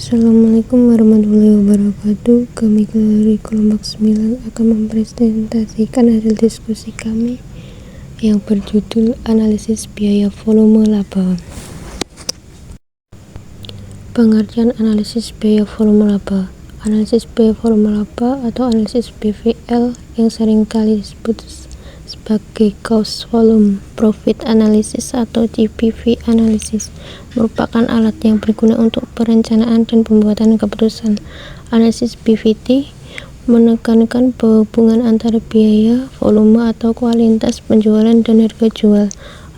Assalamualaikum warahmatullahi wabarakatuh. Kami dari kelompok 9 akan mempresentasikan hasil diskusi kami yang berjudul analisis biaya volume laba. Pengertian analisis biaya volume laba. Analisis biaya volume laba atau analisis BVL yang seringkali disebut sebagai cost volume profit analysis atau GPV analysis merupakan alat yang berguna untuk perencanaan dan pembuatan keputusan. Analisis BVT menekankan bahwa hubungan antara biaya, volume atau kualitas penjualan dan harga jual.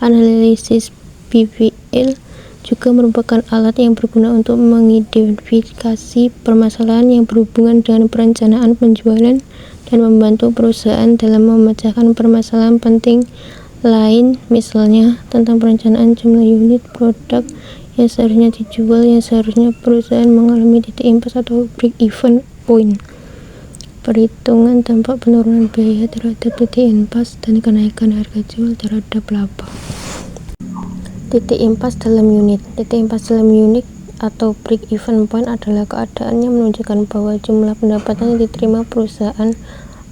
Analisis BVL juga merupakan alat yang berguna untuk mengidentifikasi permasalahan yang berhubungan dengan perencanaan penjualan dan membantu perusahaan dalam memecahkan permasalahan penting lain, misalnya tentang perencanaan jumlah unit produk yang seharusnya dijual, yang seharusnya perusahaan mengalami titik impas atau break-even point, perhitungan dampak penurunan biaya terhadap titik impas dan kenaikan harga jual terhadap laba. Titik impas dalam unit. Titik impas dalam unit atau break-even point adalah keadaan yang menunjukkan bahwa jumlah pendapatan yang diterima perusahaan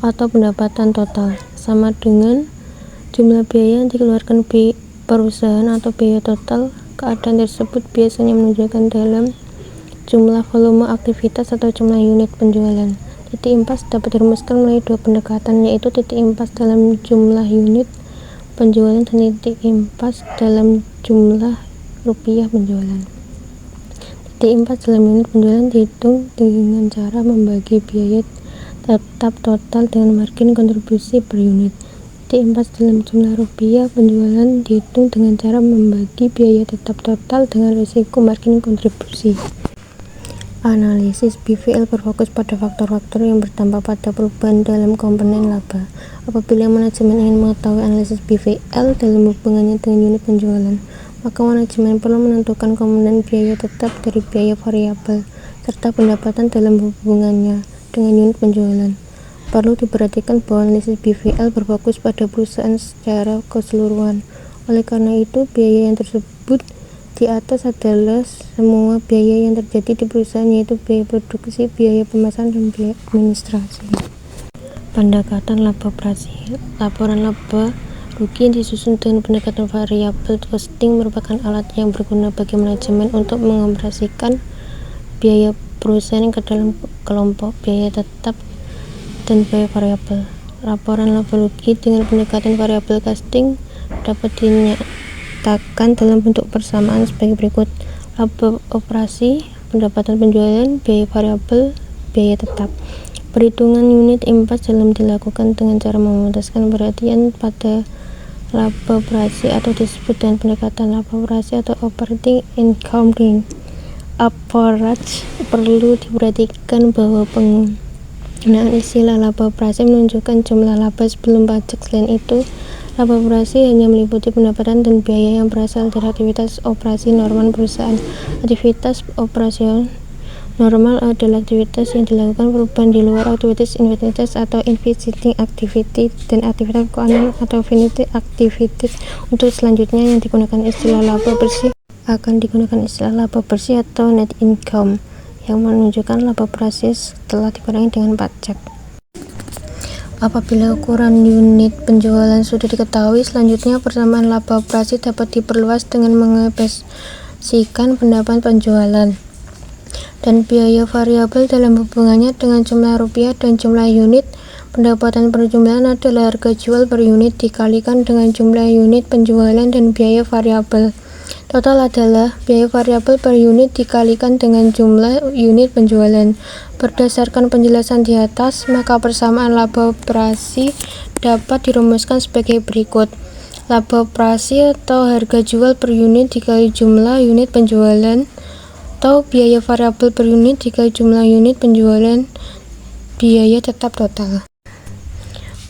atau pendapatan total sama dengan jumlah biaya yang dikeluarkan perusahaan atau biaya total. Keadaan tersebut biasanya menunjukkan dalam jumlah volume aktivitas atau jumlah unit penjualan. Titik impas dapat dirumuskan melalui dua pendekatan, yaitu titik impas dalam jumlah unit penjualan dan titik impas dalam jumlah rupiah penjualan. Titik impas dalam unit penjualan dihitung dengan cara membagi biaya tetap total dengan margin kontribusi per unit. Titik impas dalam jumlah rupiah penjualan dihitung dengan cara membagi biaya tetap total dengan risiko margin kontribusi. Analisis BVL berfokus pada faktor-faktor yang berdampak pada perubahan dalam komponen laba. Apabila manajemen ingin mengetahui analisis BVL dalam hubungannya dengan unit penjualan, maka manajemen perlu menentukan komponen biaya tetap dari biaya variabel serta pendapatan dalam hubungannya dengan unit penjualan. Perlu diperhatikan bahwa analisis BVL berfokus pada perusahaan secara keseluruhan. Oleh karena itu, biaya yang tersebut di atas adalah semua biaya yang terjadi di perusahaan, yaitu biaya produksi, biaya pemasaran, dan biaya administrasi. Pendekatan laba operasi. Laporan laba rugi yang disusun dengan pendekatan variabel costing merupakan alat yang berguna bagi manajemen untuk mengoperasikan biaya perusahaan ke dalam kelompok biaya tetap dan biaya variabel. Laporan laba rugi dengan pendekatan variabel costing dapat dinyatakan dalam bentuk persamaan sebagai berikut: laba operasi, pendapatan penjualan, biaya variabel, biaya tetap. Perhitungan unit impas dalam dilakukan dengan cara memutuskan perhatian pada laba operasi atau disebut dengan pendekatan laba operasi atau operating income gain. Approach. Perlu diperhatikan bahwa penggunaan istilah laba operasi menunjukkan jumlah laba sebelum pajak. Selain itu, laba operasi hanya meliputi pendapatan dan biaya yang berasal dari aktivitas operasi normal perusahaan. Aktivitas operasional normal adalah aktivitas yang dilakukan perubahan di luar aktivitas investigatif atau investing activity dan aktivitas keuangan atau financing activities. Untuk selanjutnya yang digunakan istilah laba bersih akan digunakan istilah laba bersih atau net income yang menunjukkan laba operasi setelah dikurangi dengan pajak. Apabila ukuran unit penjualan sudah diketahui, selanjutnya persamaan laba operasi dapat diperluas dengan mengekspresikan pendapatan penjualan dan biaya variabel dalam hubungannya dengan jumlah rupiah dan jumlah unit. Pendapatan perjumlahan adalah harga jual per unit dikalikan dengan jumlah unit penjualan dan biaya variabel. Total adalah biaya variabel per unit dikalikan dengan jumlah unit penjualan. Berdasarkan penjelasan di atas, maka persamaan laba operasi dapat dirumuskan sebagai berikut: laba operasi atau harga jual per unit dikali jumlah unit penjualan, atau biaya variabel per unit dikali jumlah unit penjualan, biaya tetap total.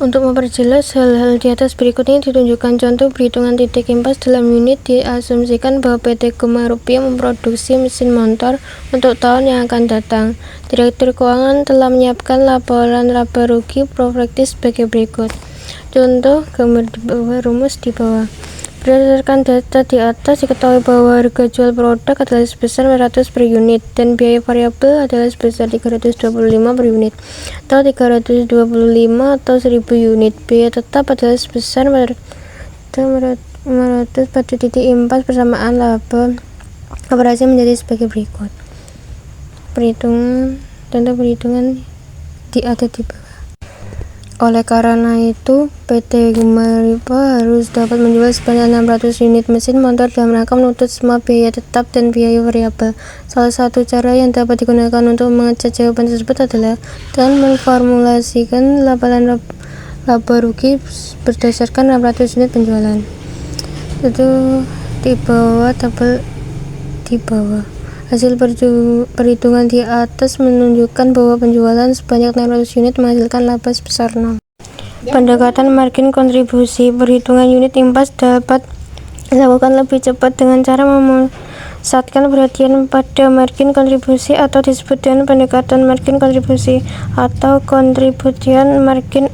Untuk memperjelas hal-hal di atas berikutnya ditunjukkan contoh perhitungan titik impas dalam unit. Diasumsikan bahwa PT Gema Rupiah memproduksi mesin motor untuk tahun yang akan datang. Direktur Keuangan telah menyiapkan laporan laba rugi prospektif sebagai berikut. Contoh gambar di bawah, rumus di bawah. Berdasarkan data di atas, diketahui bahwa harga jual produk adalah sebesar 400 per unit dan biaya variabel adalah sebesar 325 per unit atau 325 atau 1000 unit. Biaya tetap adalah sebesar 500 pada titik impas. Persamaan laba operasi menjadi sebagai berikut. Contoh perhitungan ada di bawah. Oleh karena itu, PT Gemaripa harus dapat menjual sebanyak 600 unit mesin motor dalam rangka menuntut semua biaya tetap dan biaya variabel. Salah satu cara yang dapat digunakan untuk mengecek jawaban tersebut adalah dengan memformulasikan laba rugi berdasarkan 600 unit penjualan. Itu di bawah tabel di bawah. Hasil perhitungan di atas menunjukkan bahwa penjualan sebanyak 600 unit menghasilkan laba sebesar 0. Pendekatan margin kontribusi. Perhitungan unit impas dapat dilakukan lebih cepat dengan cara memusatkan perhatian pada margin kontribusi atau disebut dengan pendekatan margin kontribusi atau contribution margin.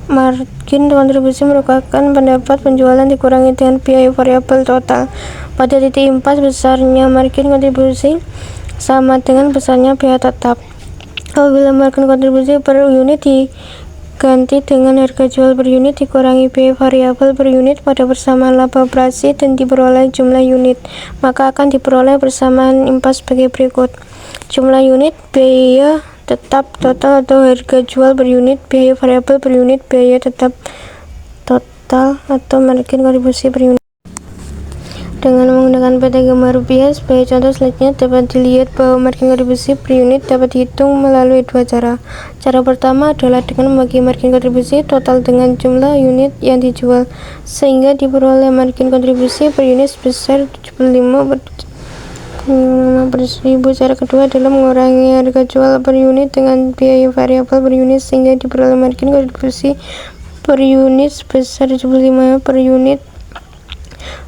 Margin kontribusi merupakan pendapat penjualan dikurangi dengan biaya variabel total. Pada titik impas, besarnya margin kontribusi sama dengan besarnya biaya tetap. Apabila margin kontribusi per unit diganti dengan harga jual per unit dikurangi biaya variabel per unit pada persamaan laba operasi dan diperoleh jumlah unit, maka akan diperoleh persamaan impas sebagai berikut. Jumlah unit, biaya tetap total atau harga jual per unit, biaya variabel per unit, biaya tetap total atau margin kontribusi per unit. Dengan menggunakan PT Gemarupiah sebagai contoh selanjutnya, dapat dilihat bahwa margin kontribusi per unit dapat dihitung melalui dua cara. Cara pertama adalah dengan membagi margin kontribusi total dengan jumlah unit yang dijual, sehingga diperoleh margin kontribusi per unit sebesar 75 per 1000. Cara kedua adalah mengurangi harga jual per unit dengan biaya variabel per unit, sehingga diperoleh margin kontribusi per unit sebesar 75 per unit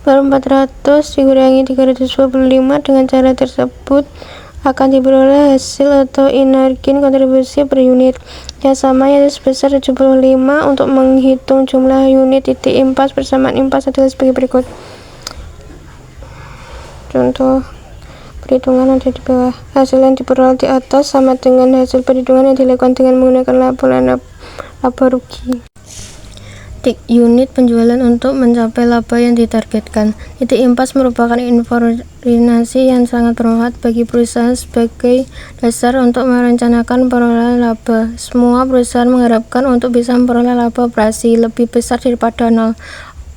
per 400 dikurangi 325. Dengan cara tersebut akan diperoleh hasil atau margin kontribusi per unit yang sama, yaitu sebesar 75. Untuk menghitung jumlah unit titik impas, persamaan impas adalah sebagai berikut. Contoh perhitungan ada di bawah. Hasil yang diperoleh di atas sama dengan hasil perhitungan yang dilakukan dengan menggunakan laporan laba rugi. Unit penjualan untuk mencapai laba yang ditargetkan. Titik impas merupakan informasi yang sangat bermanfaat bagi perusahaan sebagai dasar untuk merencanakan perolehan laba. Semua perusahaan mengharapkan untuk bisa memperoleh laba operasi lebih besar daripada 0.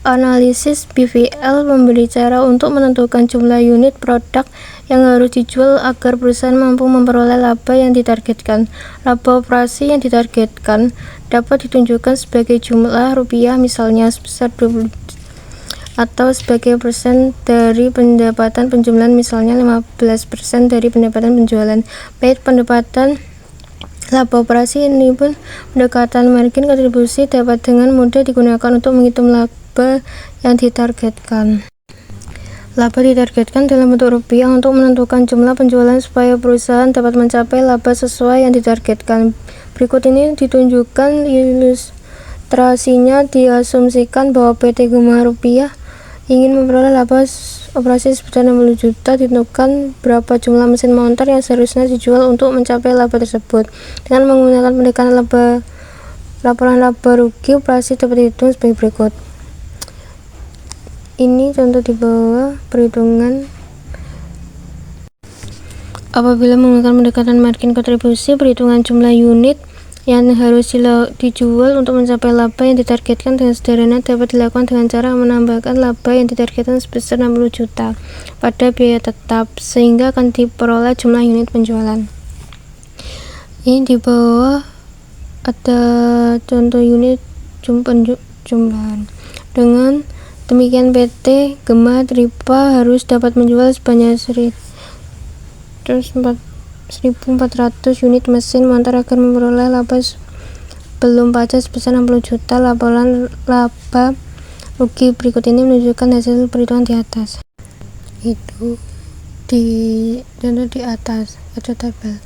Analisis BVL memberi cara untuk menentukan jumlah unit produk yang harus dijual agar perusahaan mampu memperoleh laba yang ditargetkan. Laba operasi yang ditargetkan dapat ditunjukkan sebagai jumlah rupiah, misalnya sebesar 20, atau sebagai persen dari pendapatan penjualan, misalnya 15% dari pendapatan penjualan. Baik pendapatan laba operasi ini pun pendekatan margin kontribusi dapat dengan mudah digunakan untuk menghitung laba yang ditargetkan. Laba ditargetkan dalam bentuk rupiah untuk menentukan jumlah penjualan supaya perusahaan dapat mencapai laba sesuai yang ditargetkan. Berikut ini ditunjukkan ilustrasinya. Diasumsikan bahwa PT Gemarupiah ingin memperoleh laba operasi sebesar 60 juta. Ditentukan berapa jumlah mesin motor yang seharusnya dijual untuk mencapai laba tersebut. Dengan menggunakan pendekatan laporan laba rugi, operasi dapat dihitung sebagai berikut. Ini contoh di bawah perhitungan. Apabila menggunakan pendekatan margin kontribusi, perhitungan jumlah unit yang harus dijual untuk mencapai laba yang ditargetkan dengan sederhana dapat dilakukan dengan cara menambahkan laba yang ditargetkan sebesar 60 juta pada biaya tetap, sehingga akan diperoleh jumlah unit penjualan. Ini di bawah ada contoh unit jumlahan. Dengan demikian, PT Gemarupiah harus dapat menjual sebanyak 1.400 unit mesin motor agar memperoleh laba belum pajak sebesar 60 juta. Laporan laba rugi berikut ini menunjukkan hasil perhitungan di atas. Itu contoh di atas ada tabel.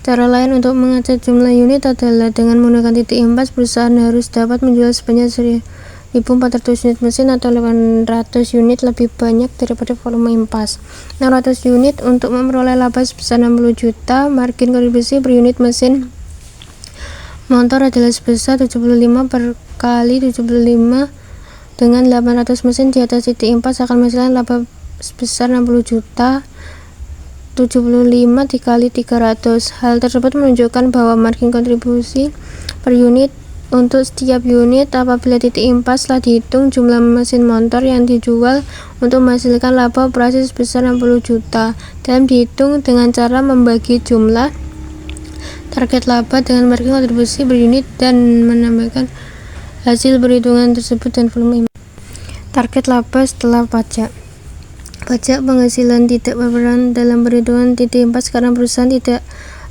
Cara lain untuk mengecek jumlah unit adalah dengan menggunakan titik impas. Perusahaan harus dapat menjual sebanyak 1.400 unit mesin atau 800 unit lebih banyak daripada volume impas. 600 unit untuk memperoleh laba sebesar 60 juta. Margin kontribusi per unit mesin motor adalah sebesar 75 per kali 75 dengan 800 mesin di atas titik impas akan menghasilkan laba sebesar 60 juta. 75 dikali 300. Hal tersebut menunjukkan bahwa margin kontribusi per unit untuk setiap unit apabila titik impas telah dihitung jumlah mesin motor yang dijual untuk menghasilkan laba operasi sebesar 60 juta dan dihitung dengan cara membagi jumlah target laba dengan margin kontribusi per unit dan menambahkan hasil perhitungan tersebut dan volume impas. Target laba setelah pajak. Pajak penghasilan tidak berperan dalam perhitungan titik impas karena perusahaan tidak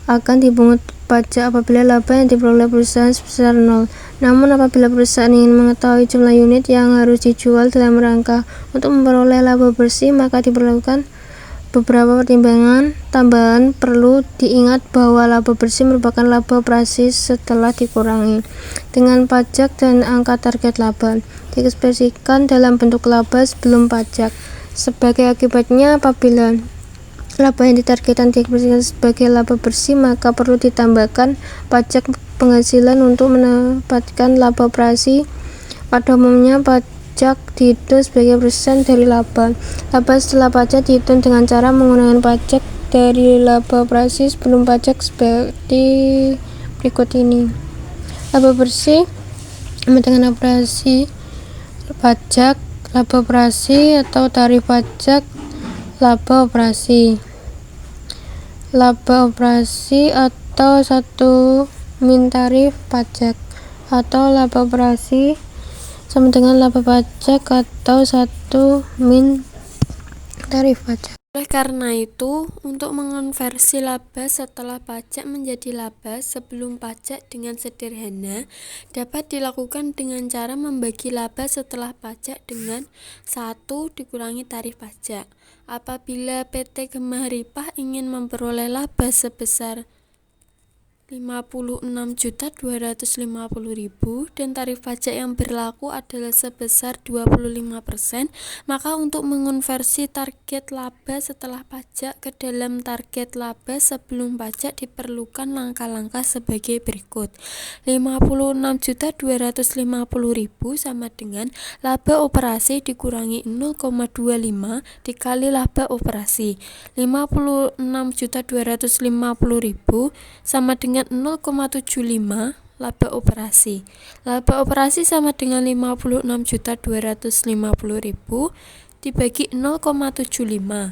akan dipungut pajak apabila laba yang diperoleh perusahaan sebesar 0. Namun apabila perusahaan ingin mengetahui jumlah unit yang harus dijual dalam rangka untuk memperoleh laba bersih, maka diperlukan beberapa pertimbangan tambahan. Perlu diingat bahwa laba bersih merupakan laba operasi setelah dikurangi dengan pajak dan angka target laba diekspresikan dalam bentuk laba sebelum pajak. Sebagai akibatnya, apabila laba yang ditargetkan diekspresikan sebagai laba bersih, maka perlu ditambahkan pajak penghasilan untuk mendapatkan laba operasi. Pada umumnya, pajak dihitung sebagai persen dari laba. Laba setelah pajak dihitung dengan cara menggunakan pajak dari laba operasi sebelum pajak seperti berikut ini. Laba bersih sama dengan operasi pajak, laba operasi atau tarif pajak, laba operasi. Laba operasi atau 1 min tarif pajak atau laba operasi sama dengan laba pajak atau 1 min tarif pajak. Oleh karena itu, untuk mengonversi laba setelah pajak menjadi laba sebelum pajak dengan sederhana dapat dilakukan dengan cara membagi laba setelah pajak dengan 1 dikurangi tarif pajak. Apabila PT Gemah Ripah ingin memperoleh laba sebesar 56.250.000 dan tarif pajak yang berlaku adalah sebesar 25%, maka untuk mengonversi target laba setelah pajak ke dalam target laba sebelum pajak diperlukan langkah-langkah sebagai berikut. 56.250.000 sama dengan laba operasi dikurangi 0,25 dikali laba operasi. 56.250.000 sama dengan 0,75 laba operasi. Laba operasi sama dengan 56.250.000 dibagi 0,75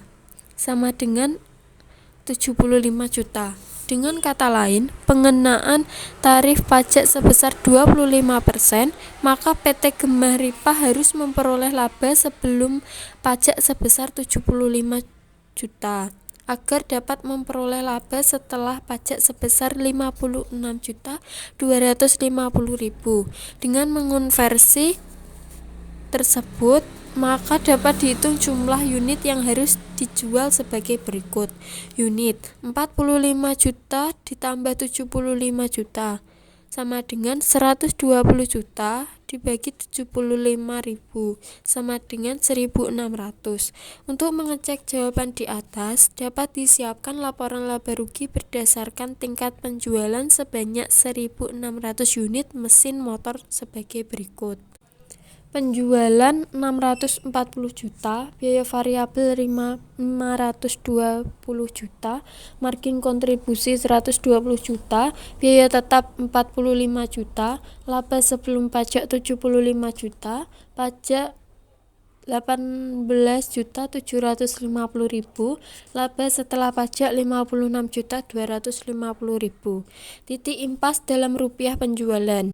sama dengan 75 juta. Dengan kata lain, pengenaan tarif pajak sebesar 25%, maka PT Gemah Ripah harus memperoleh laba sebelum pajak sebesar 75 juta. Agar dapat memperoleh laba setelah pajak sebesar 56.250.000. Dengan mengonversi tersebut, maka dapat dihitung jumlah unit yang harus dijual sebagai berikut. Unit 45 juta ditambah 75 juta sama dengan 120 juta dibagi 75.000 sama dengan 1.600. Untuk mengecek jawaban di atas, dapat disiapkan laporan laba rugi berdasarkan tingkat penjualan sebanyak 1.600 unit mesin motor sebagai berikut. Penjualan 640 juta, biaya variabel 520 juta, margin kontribusi 120 juta, biaya tetap 45 juta, laba sebelum pajak 75 juta, pajak 18.750.000, laba setelah pajak 56.250.000. Titik impas dalam rupiah penjualan.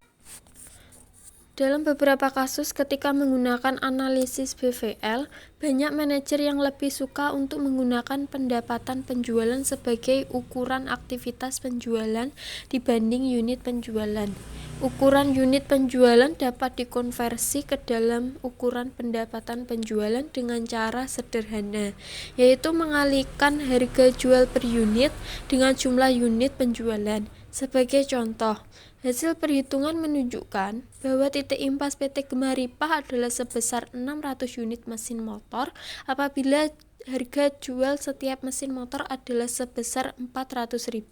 Dalam beberapa kasus ketika menggunakan analisis BVL, banyak manajer yang lebih suka untuk menggunakan pendapatan penjualan sebagai ukuran aktivitas penjualan dibanding unit penjualan. Ukuran unit penjualan dapat dikonversi ke dalam ukuran pendapatan penjualan dengan cara sederhana, yaitu mengalihkan harga jual per unit dengan jumlah unit penjualan. Sebagai contoh, Hasil perhitungan menunjukkan bahwa titik impas PT Gemaripah adalah sebesar 600 unit mesin motor apabila harga jual setiap mesin motor adalah sebesar 400.000.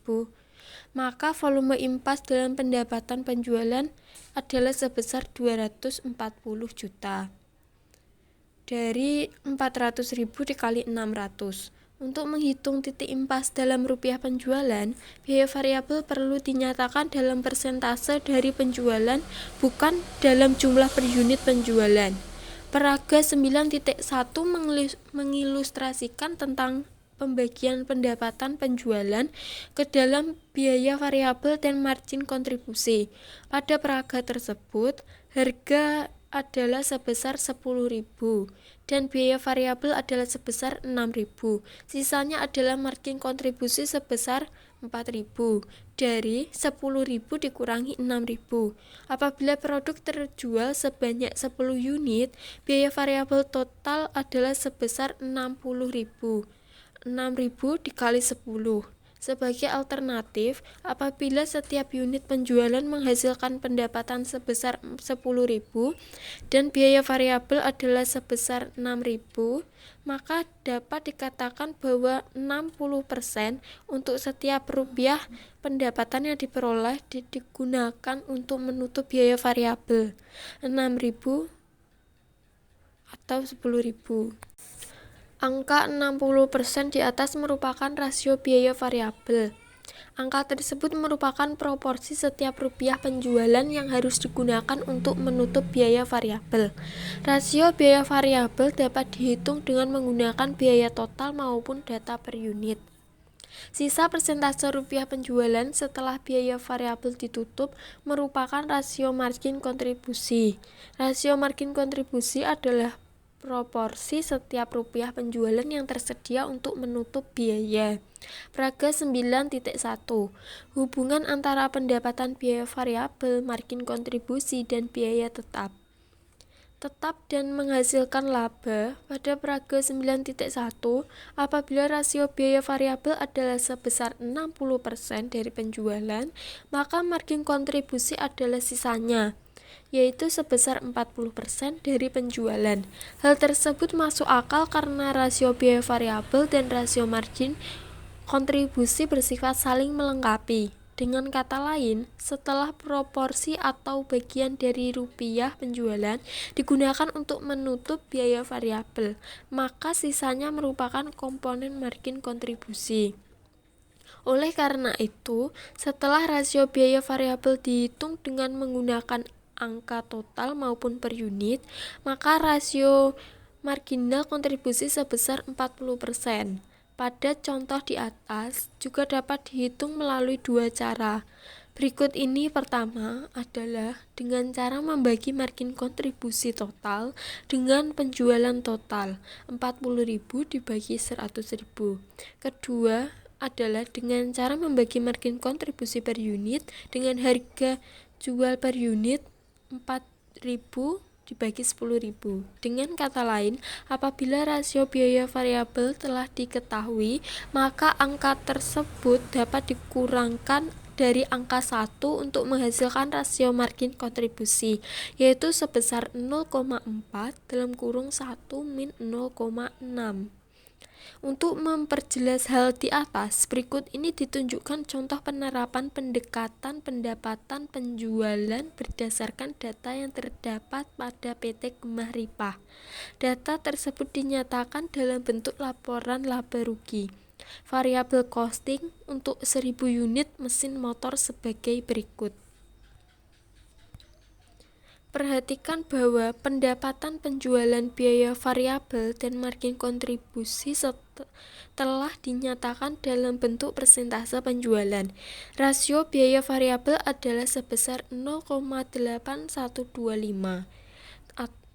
Maka volume impas dalam pendapatan penjualan adalah sebesar 240 juta. Dari 400.000 dikali 600. Untuk menghitung titik impas dalam rupiah penjualan, biaya variabel perlu dinyatakan dalam persentase dari penjualan, bukan dalam jumlah per unit penjualan. Peraga 9.1 mengilustrasikan tentang pembagian pendapatan penjualan ke dalam biaya variabel dan margin kontribusi. Pada peraga tersebut, harga adalah sebesar 10.000 dan biaya variabel adalah sebesar 6.000. Sisanya adalah margin kontribusi sebesar 4.000 dari 10.000 dikurangi 6.000. Apabila produk terjual sebanyak 10 unit, biaya variabel total adalah sebesar 60.000. 6.000 dikali 10. Sebagai alternatif, apabila setiap unit penjualan menghasilkan pendapatan sebesar 10.000 dan biaya variabel adalah sebesar 6.000, maka dapat dikatakan bahwa 60% untuk setiap rupiah pendapatan yang diperoleh digunakan untuk menutup biaya variabel 6.000 atau 10.000. Angka 60% di atas merupakan rasio biaya variabel. Angka tersebut merupakan proporsi setiap rupiah penjualan yang harus digunakan untuk menutup biaya variabel. Rasio biaya variabel dapat dihitung dengan menggunakan biaya total maupun data per unit. Sisa persentase rupiah penjualan setelah biaya variabel ditutup merupakan rasio margin kontribusi. Rasio margin kontribusi adalah proporsi setiap rupiah penjualan yang tersedia untuk menutup biaya. Peraga 9.1. Hubungan antara pendapatan biaya variabel, margin kontribusi, dan biaya tetap dan menghasilkan laba. Pada peraga 9.1, apabila rasio biaya variabel adalah sebesar 60% dari penjualan, maka margin kontribusi adalah sisanya, yaitu sebesar 40% dari penjualan. Hal tersebut masuk akal karena rasio biaya variabel dan rasio margin kontribusi bersifat saling melengkapi. Dengan kata lain, setelah proporsi atau bagian dari rupiah penjualan digunakan untuk menutup biaya variabel, maka sisanya merupakan komponen margin kontribusi. Oleh karena itu, setelah rasio biaya variabel dihitung dengan menggunakan angka total maupun per unit, maka rasio marginal kontribusi sebesar 40%. Pada contoh di atas juga dapat dihitung melalui dua cara. Berikut ini pertama adalah dengan cara membagi margin kontribusi total dengan penjualan total 40.000 dibagi 100.000. Kedua adalah dengan cara membagi margin kontribusi per unit dengan harga jual per unit 4.000 dibagi 10.000. Dengan kata lain, apabila rasio biaya variabel telah diketahui, maka angka tersebut dapat dikurangkan dari angka 1 untuk menghasilkan rasio margin kontribusi, yaitu sebesar 0,4 (1 min 0,6). Untuk memperjelas hal di atas, berikut ini ditunjukkan contoh penerapan pendekatan pendapatan penjualan berdasarkan data yang terdapat pada PT Gemaripah. Data tersebut dinyatakan dalam bentuk laporan laba rugi. Variabel costing untuk 1000 unit mesin motor sebagai berikut. Perhatikan bahwa pendapatan penjualan biaya variabel dan margin kontribusi telah dinyatakan dalam bentuk persentase penjualan. Rasio biaya variabel adalah sebesar 0,8125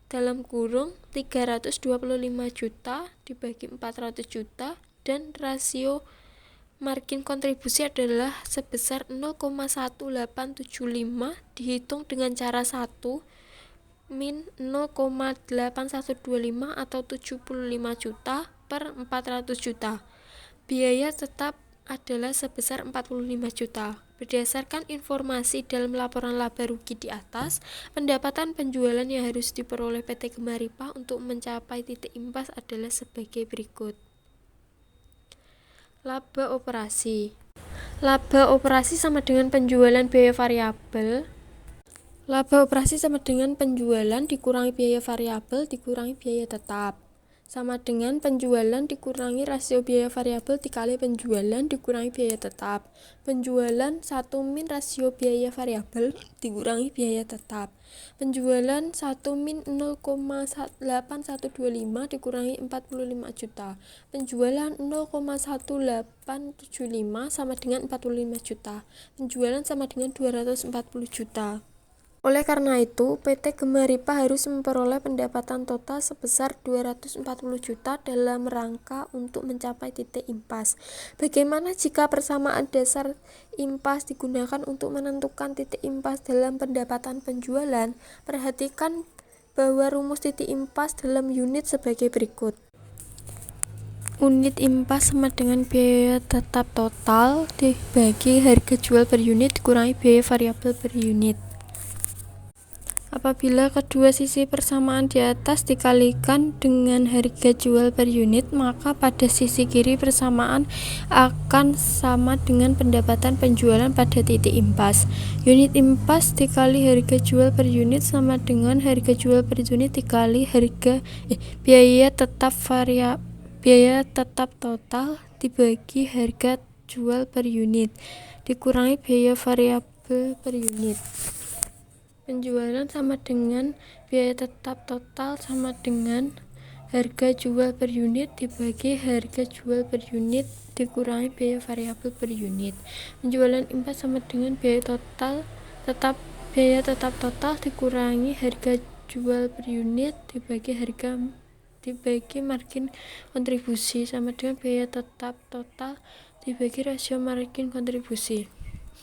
dalam kurung 325 juta dibagi 400 juta dan rasio margin kontribusi adalah sebesar 0,1875 dihitung dengan cara 1 min 0,8125 atau 75 juta per 400 juta. Biaya tetap adalah sebesar 45 juta. Berdasarkan informasi dalam laporan laba rugi di atas, pendapatan penjualan yang harus diperoleh PT Gemaripah untuk mencapai titik impas adalah sebagai berikut. Laba operasi. Laba operasi sama dengan penjualan biaya variabel. Laba operasi sama dengan penjualan dikurangi biaya variabel dikurangi biaya tetap. Sama dengan penjualan dikurangi rasio biaya variabel dikali penjualan dikurangi biaya tetap. Penjualan 1 min rasio biaya variabel dikurangi biaya tetap. Penjualan 1 min 0,8125 dikurangi 45 juta. Penjualan 0,1875 sama dengan 45 juta. Penjualan sama dengan 240 juta. Oleh karena itu, PT Gemaripah harus memperoleh pendapatan total sebesar 240 juta dalam rangka untuk mencapai titik impas. Bagaimana jika persamaan dasar impas digunakan untuk menentukan titik impas dalam pendapatan penjualan? Perhatikan bahwa rumus titik impas dalam unit sebagai berikut. Unit impas sama dengan biaya tetap total dibagi harga jual per unit dikurangi biaya variabel per unit. Apabila kedua sisi persamaan di atas dikalikan dengan harga jual per unit, maka pada sisi kiri persamaan akan sama dengan pendapatan penjualan pada titik impas. Unit impas dikali harga jual per unit sama dengan harga jual per unit dikali biaya tetap total dibagi harga jual per unit dikurangi biaya variabel per unit. Penjualan sama dengan biaya tetap total sama dengan harga jual per unit dibagi harga jual per unit dikurangi biaya variabel per unit. Penjualan impas sama dengan biaya tetap total dikurangi harga jual per unit dibagi margin kontribusi sama dengan biaya tetap total dibagi rasio margin kontribusi.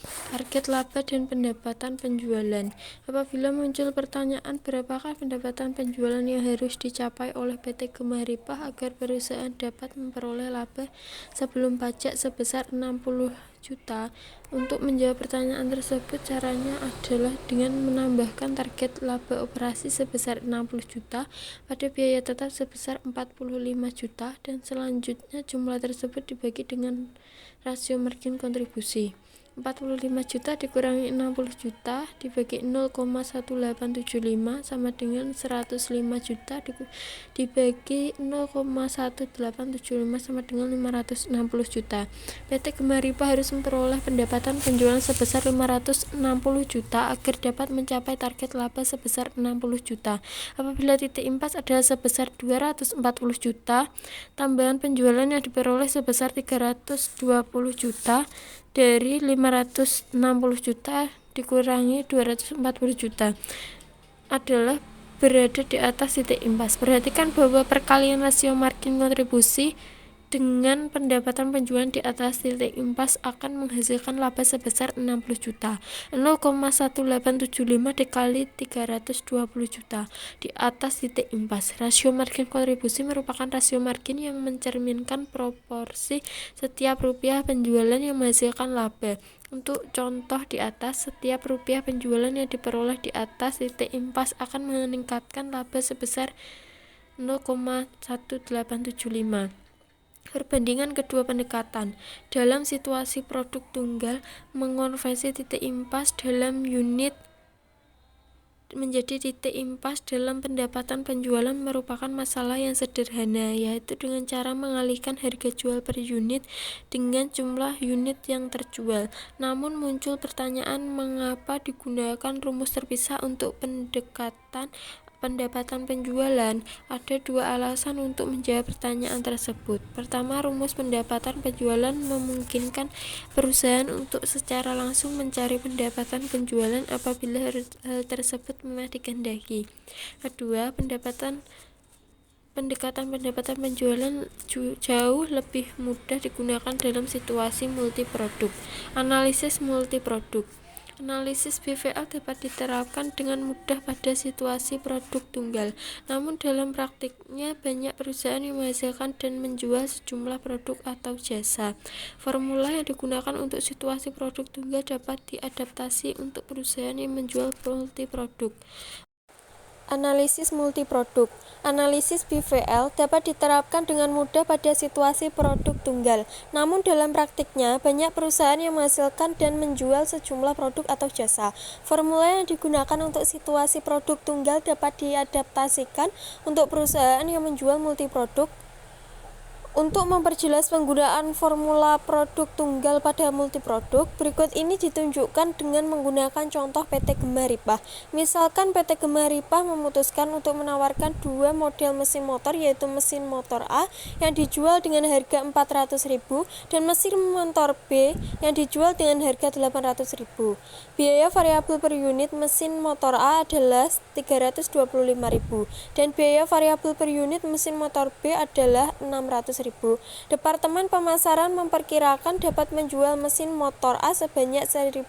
Target laba dan pendapatan penjualan. Apabila muncul pertanyaan berapakah pendapatan penjualan yang harus dicapai oleh PT Gemaripah agar perusahaan dapat memperoleh laba sebelum pajak sebesar 60 juta. Untuk menjawab pertanyaan tersebut, caranya adalah dengan menambahkan target laba operasi sebesar 60 juta pada biaya tetap sebesar 45 juta dan selanjutnya jumlah tersebut dibagi dengan rasio margin kontribusi. 45 juta dikurangi 60 juta dibagi 0,1875 sama dengan 105 juta dibagi 0,1875 sama dengan 560 juta. PT Gemaripah harus memperoleh pendapatan penjualan sebesar 560 juta agar dapat mencapai target laba sebesar 60 juta. Apabila titik impas adalah sebesar 240 juta, tambahan penjualan yang diperoleh sebesar 320 juta dari 560 juta dikurangi 240 juta adalah berada di atas titik impas. Perhatikan bahwa perkalian rasio margin kontribusi dengan pendapatan penjualan di atas titik impas akan menghasilkan laba sebesar 60 juta. 0,1875 dikali 320 juta di atas titik impas. Rasio margin kontribusi merupakan rasio margin yang mencerminkan proporsi setiap rupiah penjualan yang menghasilkan laba. Untuk contoh di atas, setiap rupiah penjualan yang diperoleh di atas titik impas akan meningkatkan laba sebesar 0,1875. Perbandingan kedua pendekatan. Dalam situasi produk tunggal, mengonversi titik impas dalam unit menjadi titik impas dalam pendapatan penjualan merupakan masalah yang sederhana, yaitu dengan cara mengalihkan harga jual per unit dengan jumlah unit yang terjual. Namun muncul pertanyaan mengapa digunakan rumus terpisah untuk pendapatan penjualan. Ada dua alasan untuk menjawab pertanyaan tersebut. Pertama, rumus pendapatan penjualan memungkinkan perusahaan untuk secara langsung mencari pendapatan penjualan apabila hal tersebut memang dikehendaki. Kedua, pendekatan pendapatan penjualan jauh lebih mudah digunakan dalam situasi multiproduk. Analisis multiproduk. Analisis BVL dapat diterapkan dengan mudah pada situasi produk tunggal. Namun dalam praktiknya banyak perusahaan yang menghasilkan dan menjual sejumlah produk atau jasa. Formula yang digunakan untuk situasi produk tunggal dapat diadaptasi untuk perusahaan yang menjual multiproduk. Analisis multiproduk. Analisis BVL dapat diterapkan dengan mudah pada situasi produk tunggal. Namun dalam praktiknya, banyak perusahaan yang menghasilkan dan menjual sejumlah produk atau jasa. Formula yang digunakan untuk situasi produk tunggal dapat diadaptasikan untuk perusahaan yang menjual multiproduk. Untuk memperjelas penggunaan formula produk tunggal pada multiproduk, berikut ini ditunjukkan dengan menggunakan contoh PT Gema Ripah. Misalkan PT Gema Ripah memutuskan untuk menawarkan dua model mesin motor, yaitu mesin motor A yang dijual dengan harga 400.000 dan mesin motor B yang dijual dengan harga 800.000. Biaya variabel per unit mesin motor A adalah 325.000 dan biaya variabel per unit mesin motor B adalah 600.000. Departemen pemasaran memperkirakan dapat menjual mesin motor A sebanyak 1.200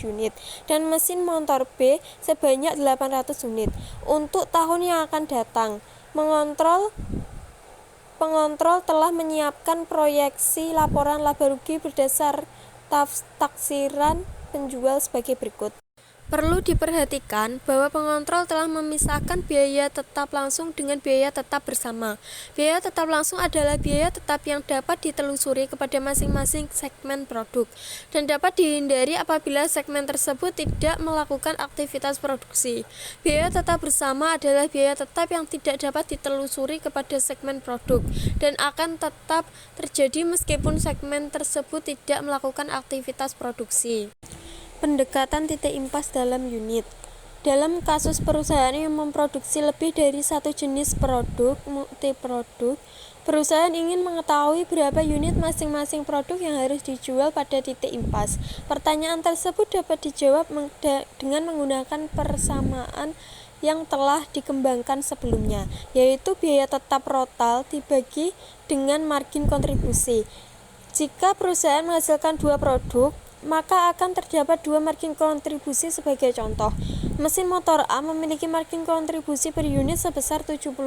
unit dan mesin motor B sebanyak 800 unit untuk tahun yang akan datang. Pengontrol telah menyiapkan proyeksi laporan laba rugi berdasar taksiran penjual sebagai berikut. Perlu diperhatikan bahwa pengontrol telah memisahkan biaya tetap langsung dengan biaya tetap bersama. Biaya tetap langsung adalah biaya tetap yang dapat ditelusuri kepada masing-masing segmen produk dan dapat dihindari apabila segmen tersebut tidak melakukan aktivitas produksi. Biaya tetap bersama adalah biaya tetap yang tidak dapat ditelusuri kepada segmen produk dan akan tetap terjadi meskipun segmen tersebut tidak melakukan aktivitas produksi. Pendekatan titik impas dalam unit. Dalam kasus perusahaan yang memproduksi lebih dari satu jenis produk multiproduk, perusahaan ingin mengetahui berapa unit masing-masing produk yang harus dijual pada titik impas. Pertanyaan tersebut dapat dijawab dengan menggunakan persamaan yang telah dikembangkan sebelumnya, yaitu biaya tetap total dibagi dengan margin kontribusi. Jika perusahaan menghasilkan dua produk, maka akan terdapat dua margin kontribusi sebagai contoh. Mesin motor A memiliki margin kontribusi per unit sebesar 75.000,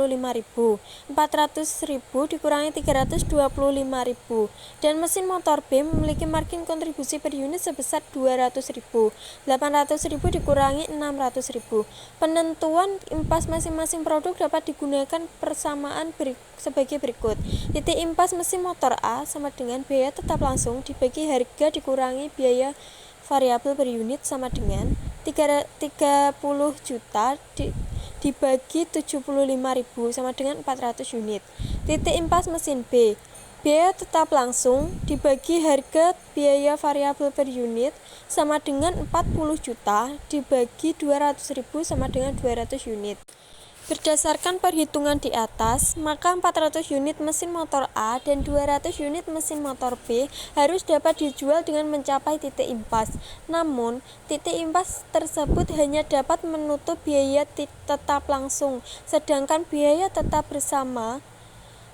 400.000 dikurangi 325.000, dan mesin motor B memiliki margin kontribusi per unit sebesar 200.000, 800.000 dikurangi 600.000. Penentuan impas masing-masing produk dapat digunakan persamaan sebagai berikut. Titik impas mesin motor A sama dengan biaya tetap langsung dibagi harga dikurangi biaya variabel per unit sama dengan 30 juta dibagi 75.000 sama dengan 400 unit. Titik impas mesin B, biaya tetap langsung dibagi harga biaya variabel per unit sama dengan 40 juta dibagi 200.000 sama dengan 200 unit. Berdasarkan perhitungan di atas, maka 400 unit mesin motor A dan 200 unit mesin motor B harus dapat dijual dengan mencapai titik impas. Namun, titik impas tersebut hanya dapat menutup biaya tetap langsung, sedangkan biaya tetap bersama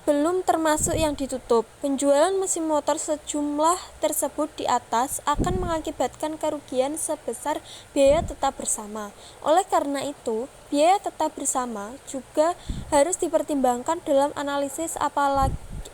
belum termasuk yang ditutup. Penjualan mesin motor sejumlah tersebut di atas akan mengakibatkan kerugian sebesar biaya tetap bersama. Oleh karena itu, biaya tetap bersama juga harus dipertimbangkan dalam analisis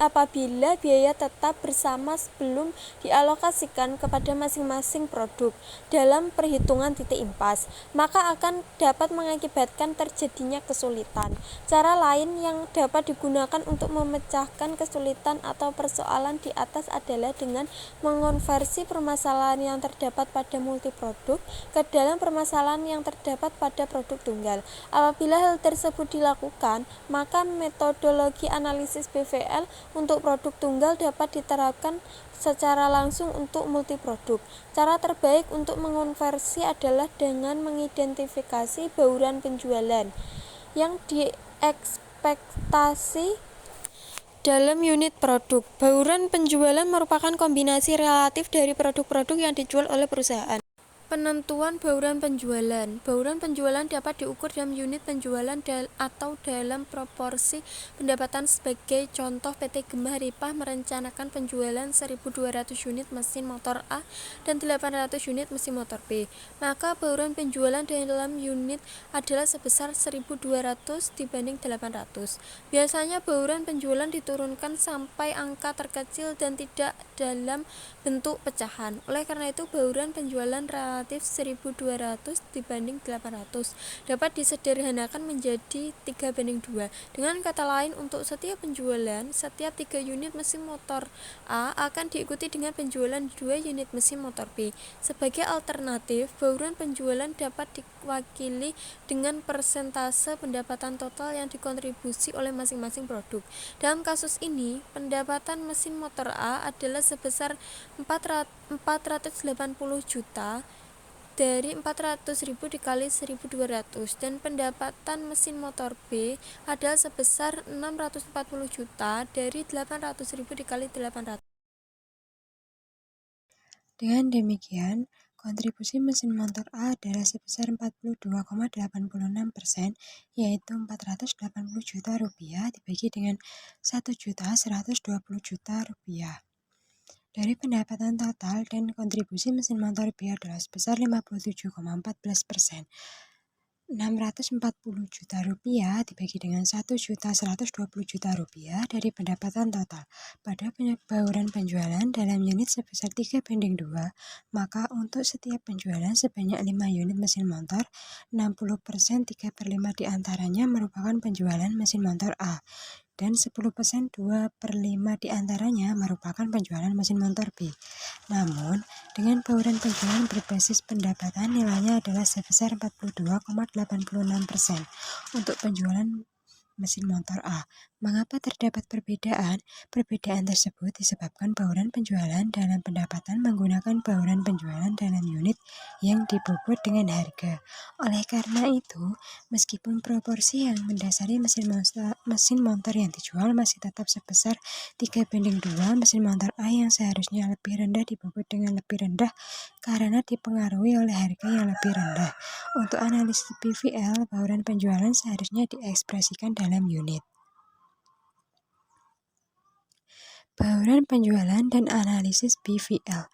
apabila biaya tetap bersama belum dialokasikan kepada masing-masing produk dalam perhitungan titik impas, maka akan dapat mengakibatkan terjadinya kesulitan. Cara lain yang dapat digunakan untuk memecahkan kesulitan atau persoalan di atas adalah dengan mengonversi permasalahan yang terdapat pada multiproduk ke dalam permasalahan yang terdapat pada produk tunggal. Apabila hal tersebut dilakukan, maka metodologi analisis BVL untuk produk tunggal dapat diterapkan secara langsung untuk multiproduk. Cara terbaik untuk mengonversi adalah dengan mengidentifikasi bauran penjualan yang diekspektasi dalam unit produk. Bauran penjualan merupakan kombinasi relatif dari produk-produk yang dijual oleh perusahaan. Penentuan bauran penjualan. Bauran penjualan dapat diukur dalam unit penjualan atau dalam proporsi pendapatan. Sebagai contoh, PT Gema Ripah merencanakan penjualan 1.200 unit mesin motor A dan 800 unit mesin motor B. Maka bauran penjualan dalam unit adalah sebesar 1.200 dibanding 800. Biasanya bauran penjualan diturunkan sampai angka terkecil dan tidak dalam bentuk pecahan. Oleh karena itu, bauran penjualan relatif 1.200 dibanding 800 dapat disederhanakan menjadi 3:2. Dengan kata lain, untuk setiap penjualan, setiap 3 unit mesin motor A akan diikuti dengan penjualan 2 unit mesin motor B. Sebagai alternatif, bauran penjualan dapat diwakili dengan persentase pendapatan total yang dikontribusi oleh masing-masing produk. Dalam kasus ini, pendapatan mesin motor A adalah sebesar 480 juta dari 400.000 dikali 1.200, dan pendapatan mesin motor B adalah sebesar 640 juta dari 800.000 dikali 800. Dengan demikian, kontribusi mesin motor A adalah sebesar 42,86%, yaitu 480 juta rupiah dibagi dengan 1.120 juta rupiah. Dari pendapatan total dan kontribusi mesin motor B adalah sebesar 57,14%. 640 juta rupiah dibagi dengan 1.120 juta rupiah dari pendapatan total. Pada bauran penjualan dalam unit sebesar 3:2, maka untuk setiap penjualan sebanyak 5 unit mesin motor, 60% 3/5 diantaranya merupakan penjualan mesin motor A, dan 10% 2/5 diantaranya merupakan penjualan mesin motor B. Namun, dengan bauran penjualan berbasis pendapatan, nilainya adalah sebesar 42,86% untuk penjualan mesin motor A. Mengapa terdapat perbedaan? Perbedaan tersebut disebabkan bauran penjualan dalam pendapatan menggunakan bauran penjualan dalam unit yang dibobot dengan harga. Oleh karena itu, meskipun proporsi yang mendasari mesin motor yang dijual masih tetap sebesar 3:2, mesin motor A yang seharusnya lebih rendah dibobot dengan lebih rendah karena dipengaruhi oleh harga yang lebih rendah. Untuk analisis BVL, bauran penjualan seharusnya diekspresikan dalam unit. Bauran penjualan dan analisis BVL.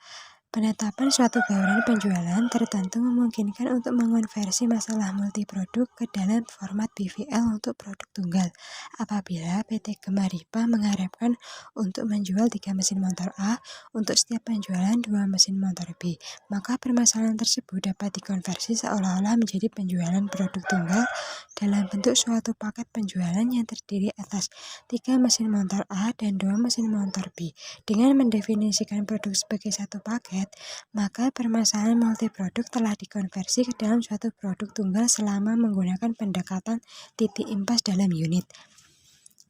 Penetapan suatu bauran penjualan tertentu memungkinkan untuk mengonversi masalah multiproduk ke dalam format BVL untuk produk tunggal. Apabila PT Gema Ripah mengharapkan untuk menjual 3 mesin motor A untuk setiap penjualan 2 mesin motor B, maka permasalahan tersebut dapat dikonversi seolah-olah menjadi penjualan produk tunggal dalam bentuk suatu paket penjualan yang terdiri atas 3 mesin motor A dan 2 mesin motor B. Dengan mendefinisikan produk sebagai satu paket, maka permasalahan multiproduk telah dikonversi ke dalam suatu produk tunggal selama menggunakan pendekatan titik impas dalam unit.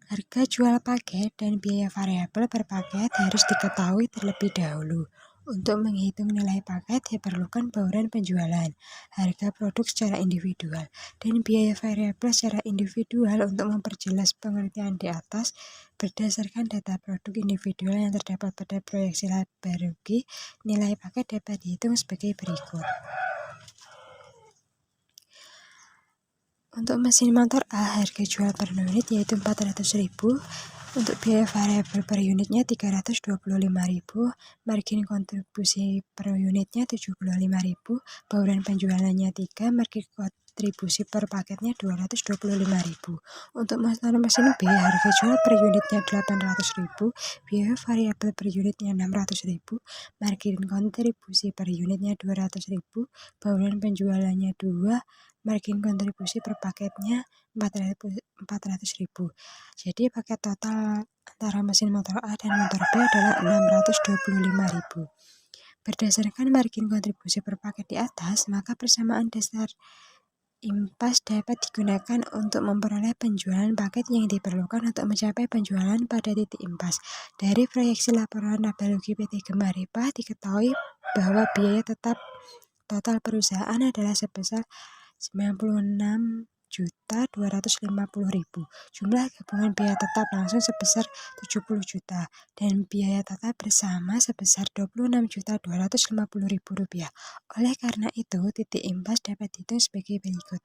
Harga jual paket dan biaya variabel per paket harus diketahui terlebih dahulu. Untuk menghitung nilai paket diperlukan bauran penjualan, harga produk secara individual, dan biaya variabel secara individual. Untuk memperjelas pengertian di atas, berdasarkan data produk individual yang terdapat pada proyeksi laba rugi, nilai paket dapat dihitung sebagai berikut. Untuk mesin motor A, harga jual per unit yaitu 400.000. Untuk biaya variabel per unitnya 325.000, margin kontribusi per unitnya 75.000, bauran penjualannya 3, margin kontribusi per paketnya 225.000. Untuk motor mesin B, harga jual per unitnya 800.000, biaya variabel per unitnya 600.000, margin kontribusi per unitnya 200.000, bauran penjualannya 2, margin kontribusi per paketnya 400.000. Jadi paket total antara mesin motor A dan motor B adalah 625.000. Berdasarkan margin kontribusi per paket di atas, maka persamaan dasar impas dapat digunakan untuk memperoleh penjualan paket yang diperlukan untuk mencapai penjualan pada titik impas. Dari proyeksi laporan laba rugi PT Gema Ripah diketahui bahwa biaya tetap total perusahaan adalah sebesar 96 4.250.000. Jumlah gabungan biaya tetap langsung sebesar 70 juta dan biaya tata bersama sebesar Rp26.250.000. Oleh karena itu, titik impas dapat dihitung sebagai berikut.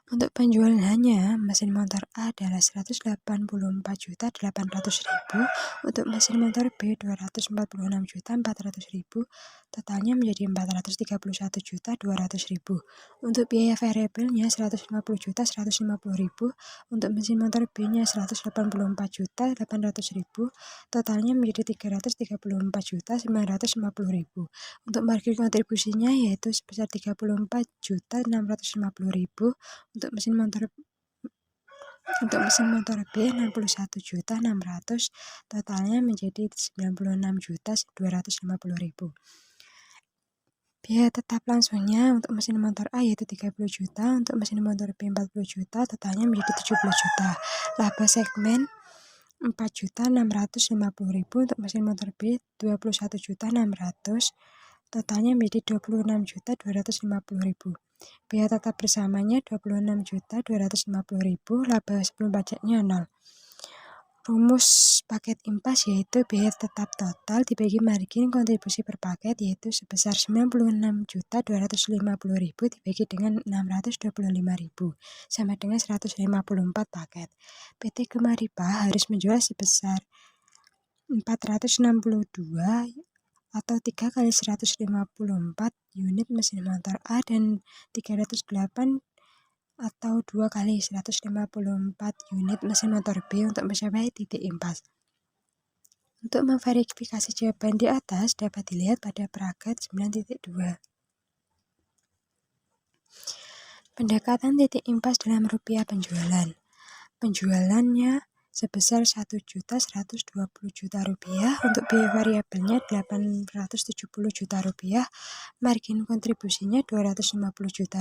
Untuk penjualannya, mesin motor A adalah Rp184.800.000, untuk mesin motor B Rp246.400.000, totalnya menjadi Rp431.200.000. Untuk biaya variabelnya Rp150.150.000, untuk mesin motor B-nya Rp184.800.000, totalnya menjadi Rp334.950.000. Untuk margin kontribusinya yaitu sebesar Rp34.650.000. Untuk mesin motor B 61.600.000, totalnya menjadi 96.250.000. Biaya tetap langsungnya untuk mesin motor A yaitu 30 juta, untuk mesin motor B 40 juta, totalnya menjadi 70 juta. Laba segmen 4.650.000, untuk mesin motor B 21.600.000, totalnya menjadi 26.250.000. Biaya tetap bersamanya 26.250.000, laba sebelum pajaknya 0. Rumus paket impas yaitu biaya tetap total dibagi margin kontribusi per paket yaitu sebesar 96.250.000 dibagi dengan 625.000 sama dengan 154 paket. PT Gemaripa harus menjual sebesar 462 atau 3 kali 154 unit mesin motor A dan 308 atau 2 kali 154 unit mesin motor B untuk mencapai titik impas. Untuk memverifikasi jawaban di atas dapat dilihat pada paragraf 9.2. Pendekatan titik impas dalam rupiah penjualan. Penjualannya sebesar Rp1.120.000.000, untuk biaya variabelnya Rp870 juta, margin kontribusinya Rp250 juta,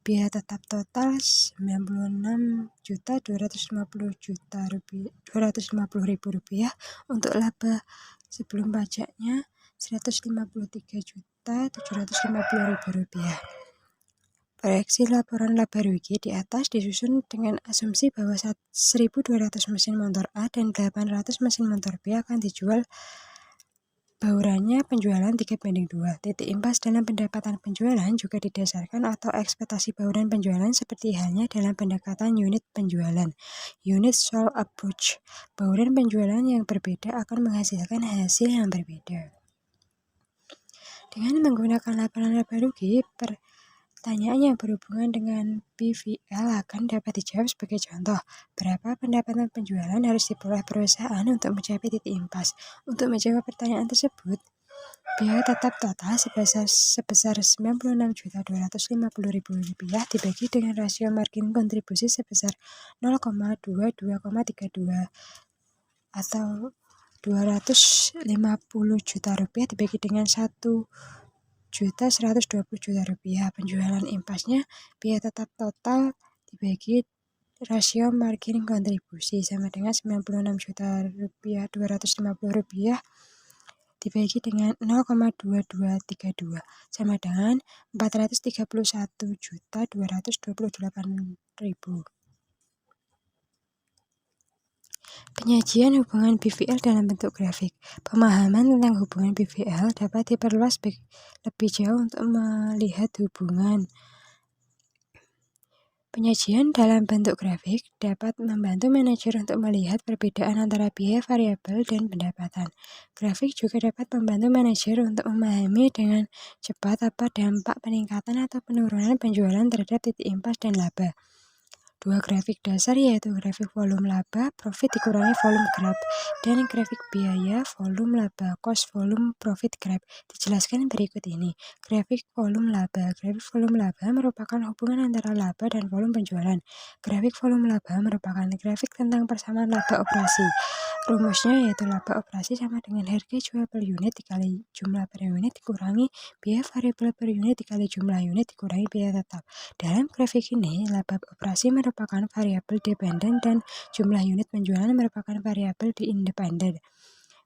biaya tetap total Rp99.250.000, untuk laba sebelum pajaknya Rp153.750.000. Proyeksi laporan laba rugi di atas disusun dengan asumsi bahwa 1.200 mesin motor A dan 800 mesin motor B akan dijual baurannya penjualan 3:2. Titik impas dalam pendapatan penjualan juga didasarkan atau ekspektasi bauran penjualan seperti halnya dalam pendekatan unit penjualan, unit sold approach. Bauran penjualan yang berbeda akan menghasilkan hasil yang berbeda. Dengan menggunakan laporan laba rugi, pertanyaan yang berhubungan dengan BVL akan dapat dijawab sebagai contoh. Berapa pendapatan penjualan harus diperoleh perusahaan untuk mencapai titik impas? Untuk menjawab pertanyaan tersebut, biaya tetap total sebesar Rp96.250.000 dibagi dengan rasio margin kontribusi sebesar 0,2232 atau Rp250 juta dibagi dengan Rp1.120.000. Penjualan impasnya biaya tetap total dibagi rasio margin kontribusi sama dengan Rp96.250.000 dibagi dengan 0,2232 sama dengan Rp431.228.000. Penyajian hubungan BVL dalam bentuk grafik. Pemahaman tentang hubungan BVL dapat diperluas lebih jauh untuk melihat hubungan. Penyajian dalam bentuk grafik dapat membantu manajer untuk melihat perbedaan antara biaya variabel dan pendapatan. Grafik juga dapat membantu manajer untuk memahami dengan cepat apa dampak peningkatan atau penurunan penjualan terhadap titik impas dan laba. Dua grafik dasar yaitu grafik volume laba, profit dikurangi volume grab, dan grafik biaya, volume laba, cost volume profit grab. Dijelaskan berikut ini. Grafik volume laba. Grafik volume laba merupakan hubungan antara laba dan volume penjualan. Grafik volume laba merupakan grafik tentang persamaan laba operasi. Rumusnya yaitu laba operasi sama dengan harga jual per unit dikali jumlah per unit dikurangi biaya variabel per unit dikali jumlah unit dikurangi biaya tetap. Dalam grafik ini, laba operasi merupakan variabel dependen dan jumlah unit penjualan merupakan variabel independen.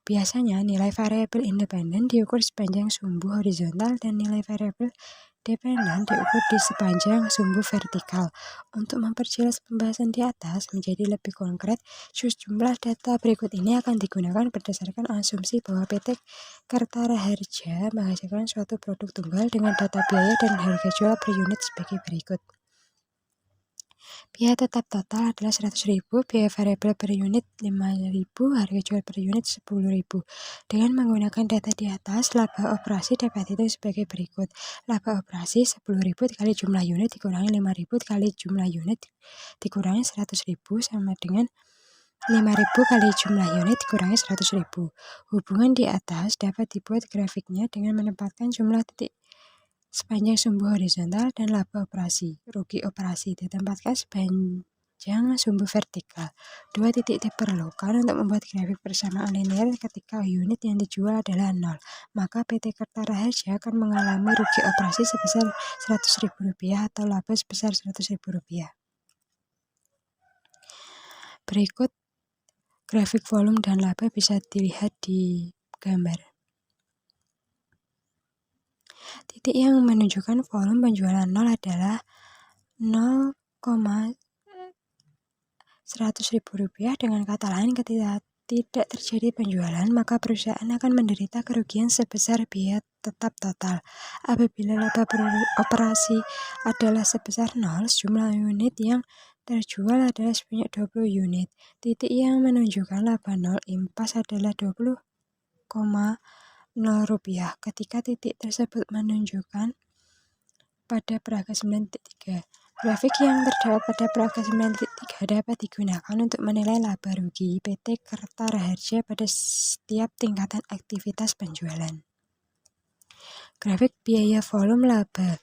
Biasanya, nilai variabel independen diukur sepanjang sumbu horizontal dan nilai variabel dependen diukur di sepanjang sumbu vertikal. Untuk memperjelas pembahasan di atas menjadi lebih konkret, sejumlah data berikut ini akan digunakan berdasarkan asumsi bahwa PT Kertaharja menghasilkan suatu produk tunggal dengan data biaya dan harga jual per unit sebagai berikut. Biaya tetap total adalah 100.000, biaya variabel per unit 5.000, harga jual per unit 10.000. Dengan menggunakan data di atas, laba operasi dapat dihitung sebagai berikut. Laba operasi 10.000 dikali jumlah unit dikurangi 5.000 dikali jumlah unit dikurangi 100.000 sama dengan 5.000 kali jumlah unit dikurangi 100.000. Hubungan di atas dapat dibuat grafiknya dengan menempatkan jumlah titik sepanjang sumbu horizontal dan laba operasi. Rugi operasi ditempatkan sepanjang sumbu vertikal. Dua titik diperlukan untuk membuat grafik persamaan linear ketika unit yang dijual adalah 0. Maka PT Kertaharja akan mengalami rugi operasi sebesar Rp100.000 atau laba sebesar Rp100.000. Berikut grafik volume dan laba bisa dilihat di gambar. Titik yang menunjukkan volume penjualan 0 adalah Rp100.000. Dengan kata lain, ketika tidak terjadi penjualan, maka perusahaan akan menderita kerugian sebesar biaya tetap total. Apabila laba operasi adalah sebesar 0, jumlah unit yang terjual adalah sebanyak 20 unit. Titik yang menunjukkan laba 0 impas adalah Rp20,0. Ketika titik tersebut menunjukkan pada peraga 9.3. Grafik yang terdapat pada peraga 9.3 dapat digunakan untuk menilai laba rugi PT Kertaharja pada setiap tingkatan aktivitas penjualan. Grafik biaya volume laba.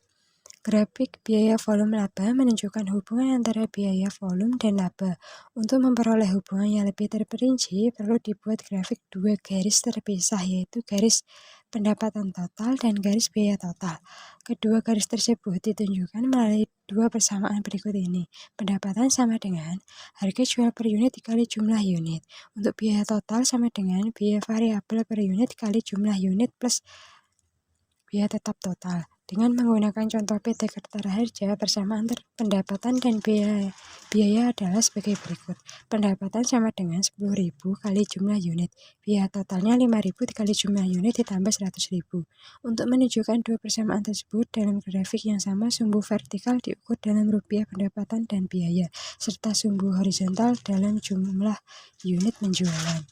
Grafik biaya volume laba menunjukkan hubungan antara biaya volume dan laba. Untuk memperoleh hubungan yang lebih terperinci, perlu dibuat grafik dua garis terpisah, yaitu garis pendapatan total dan garis biaya total. Kedua garis tersebut ditunjukkan melalui dua persamaan berikut ini. Pendapatan sama dengan harga jual per unit dikali jumlah unit. Untuk biaya total sama dengan biaya variabel per unit dikali jumlah unit plus biaya tetap total. Dengan menggunakan contoh PT Kertaharja, persamaan pendapatan dan biaya adalah sebagai berikut. Pendapatan sama dengan 10.000 kali jumlah unit. Biaya totalnya 5.000 dikali jumlah unit ditambah 100.000. Untuk menunjukkan dua persamaan tersebut dalam grafik yang sama, sumbu vertikal diukur dalam rupiah pendapatan dan biaya, serta sumbu horizontal dalam jumlah unit penjualan.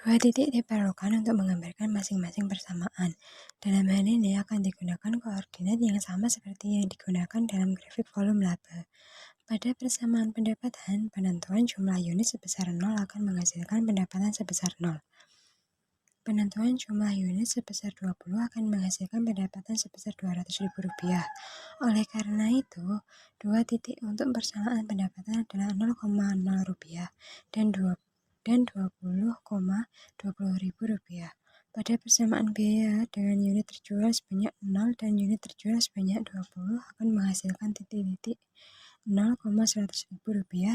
Dua titik diperlukan untuk menggambarkan masing-masing persamaan. Dalam hal ini akan digunakan koordinat yang sama seperti yang digunakan dalam grafik volume laba. Pada persamaan pendapatan, penentuan jumlah unit sebesar 0 akan menghasilkan pendapatan sebesar 0. Penentuan jumlah unit sebesar 20 akan menghasilkan pendapatan sebesar Rp200.000. Oleh karena itu, dua titik untuk persamaan pendapatan adalah Rp0,0 dan Rp20,20.000. Pada persamaan biaya, dengan unit terjual sebanyak 0 dan unit terjual sebanyak 20 akan menghasilkan titik-titik Rp0,100.000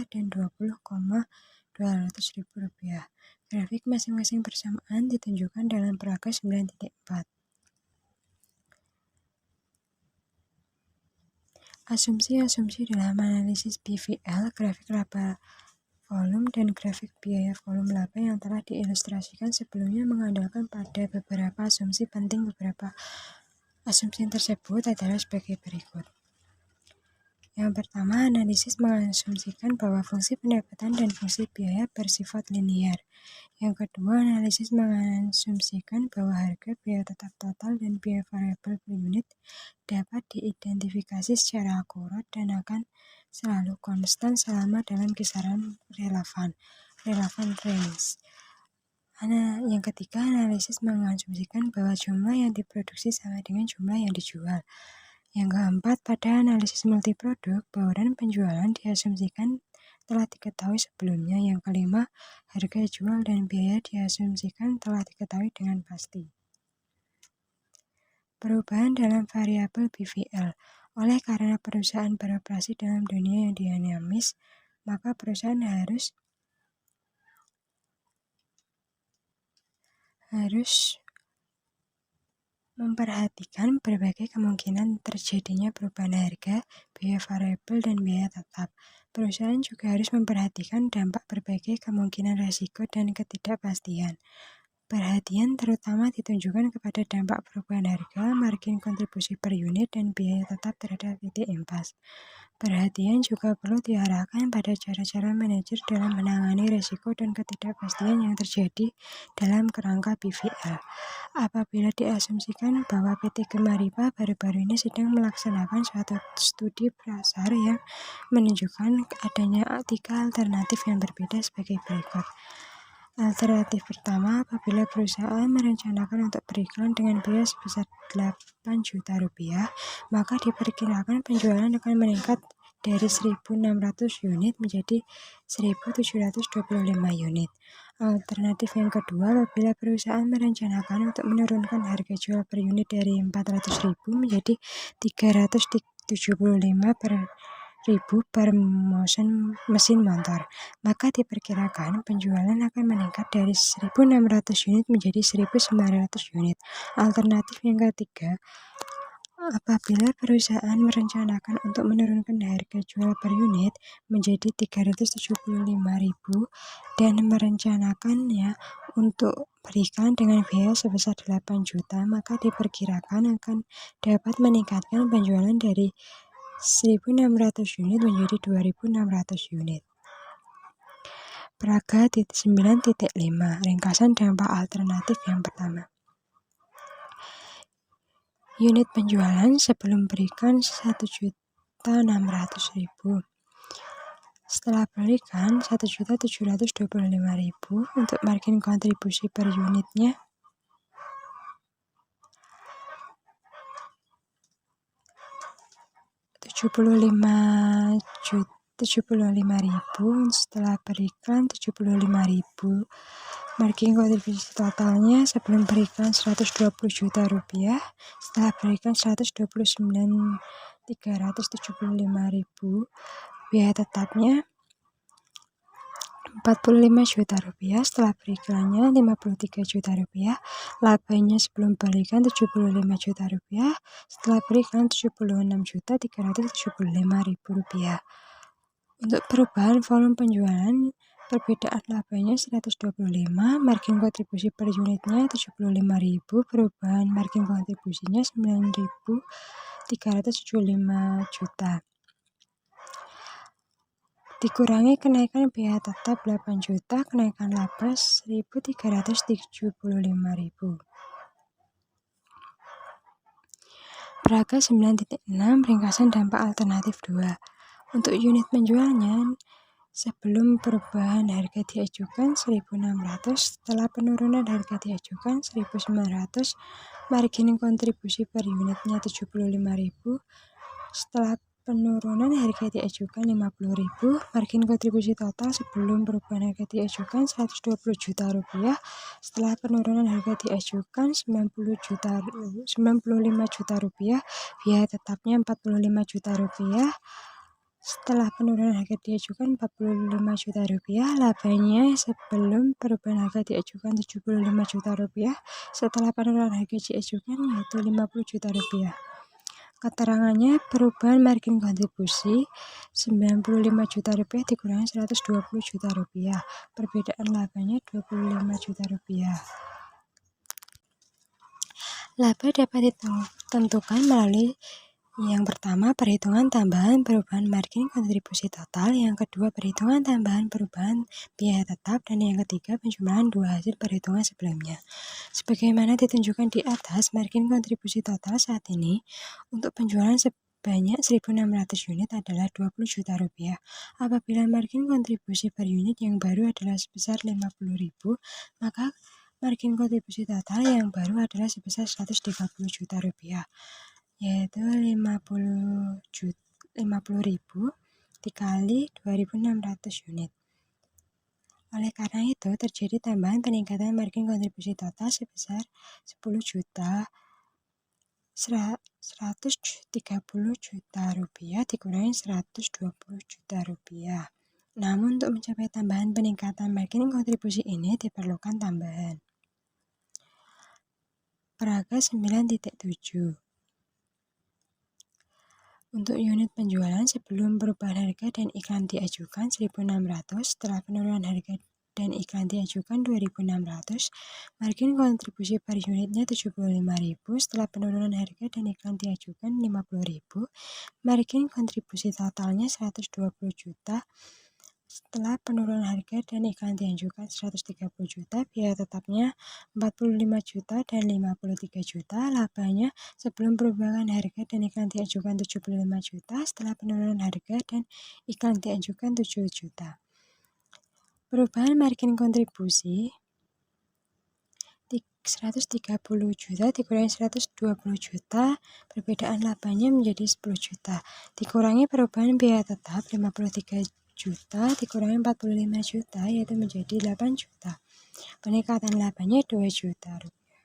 dan Rp20,200.000. Grafik masing-masing persamaan ditunjukkan dalam peraga 9.4. Asumsi-asumsi dalam analisis BVL, grafik laba volume dan grafik biaya volume laba yang telah diilustrasikan sebelumnya mengandalkan pada beberapa asumsi penting. Beberapa asumsi tersebut adalah sebagai berikut. Yang pertama, analisis mengasumsikan bahwa fungsi pendapatan dan fungsi biaya bersifat linear. Yang kedua, analisis mengasumsikan bahwa harga, biaya tetap total, dan biaya variabel per unit dapat diidentifikasi secara akurat dan akan selalu konstan selama dalam kisaran relevan range. Yang ketiga, analisis mengasumsikan bahwa jumlah yang diproduksi sama dengan jumlah yang dijual. Yang keempat, pada analisis multiproduk, bauran penjualan diasumsikan telah diketahui sebelumnya. Yang kelima, harga jual dan biaya diasumsikan telah diketahui dengan pasti. Perubahan dalam variabel BVL. Oleh karena perusahaan beroperasi dalam dunia yang dinamis, maka perusahaan harus memperhatikan berbagai kemungkinan terjadinya perubahan harga, biaya variabel, dan biaya tetap. Perusahaan juga harus memperhatikan dampak berbagai kemungkinan risiko dan ketidakpastian. Perhatian terutama ditunjukkan kepada dampak perubahan harga, margin kontribusi per unit, dan biaya tetap terhadap titik impas. Perhatian juga perlu diarahkan pada cara-cara manajer dalam menangani risiko dan ketidakpastian yang terjadi dalam kerangka PVL. Apabila diasumsikan bahwa PT Gemaripa baru-baru ini sedang melaksanakan suatu studi pasar yang menunjukkan adanya 3 alternatif yang berbeda sebagai berikut. Alternatif pertama, apabila perusahaan merencanakan untuk beriklan dengan biaya sebesar 8 juta rupiah, maka diperkirakan penjualan akan meningkat dari 1.600 unit menjadi 1.725 unit. Alternatif yang kedua, apabila perusahaan merencanakan untuk menurunkan harga jual per unit dari 400.000 menjadi 375 per ribu per mesin motor, maka diperkirakan penjualan akan meningkat dari 1.600 unit menjadi 1.900 unit. Alternatif yang ketiga, apabila perusahaan merencanakan untuk menurunkan harga jual per unit menjadi 375.000 dan merencanakannya untuk beriklan dengan biaya sebesar 8 juta, maka diperkirakan akan dapat meningkatkan penjualan dari 1.600 unit menjadi 2.600 unit. Praga 9.5 Ringkasan dampak alternatif yang pertama. Unit penjualan sebelum beriklan 1.600.000. Setelah beriklan 1.725.000. Untuk margin kontribusi per unitnya 75.000. Setelah beriklan 75.000. Margin kontribusi totalnya sebelum beriklan 120 juta rupiah, setelah beriklan 129.375.000. Biaya tetapnya 45 juta rupiah, setelah beriklannya 53 juta rupiah, labanya sebelum beriklan 75 juta rupiah, setelah beriklan 76.375.000 rupiah. Untuk perubahan volume penjualan, perbedaan labanya 125, margin kontribusi per unitnya 75.000, perubahan margin kontribusinya 9.375 juta. Dikurangi kenaikan biaya tetap 8 juta, kenaikan laba 1.375.000. Praga 9.6 Ringkasan dampak alternatif 2. Untuk unit penjualnya sebelum perubahan harga diajukan 1.600, setelah penurunan harga diajukan 1.900, margin kontribusi per unitnya 75.000, setelah penurunan harga diajukan 50.000, margin kontribusi total sebelum perubahan harga diajukan 120 juta rupiah, setelah penurunan harga diajukan 95 juta rupiah, biaya tetapnya 45 juta rupiah, setelah penurunan harga diajukan 45 juta rupiah, labanya sebelum perubahan harga diajukan 75 juta rupiah, setelah penurunan harga diajukan yaitu 50 juta rupiah. Keterangannya, perubahan margin kontribusi 95 juta rupiah dikurangi 120 juta rupiah. Perbedaan labanya 25 juta rupiah. Laba dapat ditentukan melalui yang pertama, perhitungan tambahan perubahan margin kontribusi total, yang kedua, perhitungan tambahan perubahan biaya tetap, dan yang ketiga, penjumlahan dua hasil perhitungan sebelumnya. Sebagaimana ditunjukkan di atas, margin kontribusi total saat ini untuk penjualan sebanyak 1.600 unit adalah 20 juta rupiah. Apabila margin kontribusi per unit yang baru adalah sebesar 50.000, maka margin kontribusi total yang baru adalah sebesar 130 juta rupiah, yaitu 50.000 dikali 2.600 unit. Oleh karena itu, terjadi tambahan peningkatan margin kontribusi total sebesar 10 juta 130 juta rupiah dikurangi 120 juta rupiah. Namun, untuk mencapai tambahan peningkatan margin kontribusi ini diperlukan tambahan Peraga 9.7. Untuk unit penjualan sebelum perubahan harga dan iklan diajukan 1.600, setelah penurunan harga dan iklan diajukan 2.600, margin kontribusi per unitnya 75.000, setelah penurunan harga dan iklan diajukan 50.000, margin kontribusi totalnya 120 juta, setelah penurunan harga dan iklan diajukan 130 juta, biaya tetapnya 45 juta dan 53 juta, labanya sebelum perubahan harga dan iklan diajukan 75 juta, setelah penurunan harga dan iklan diajukan 7 juta. Perubahan margin kontribusi 130 juta dikurangi 120 juta, perbedaan labanya menjadi 10 juta. Dikurangi perubahan biaya tetap 53 juta dikurangi 45 juta, yaitu menjadi 8 juta. Peningkatan labanya 2 juta rupiah.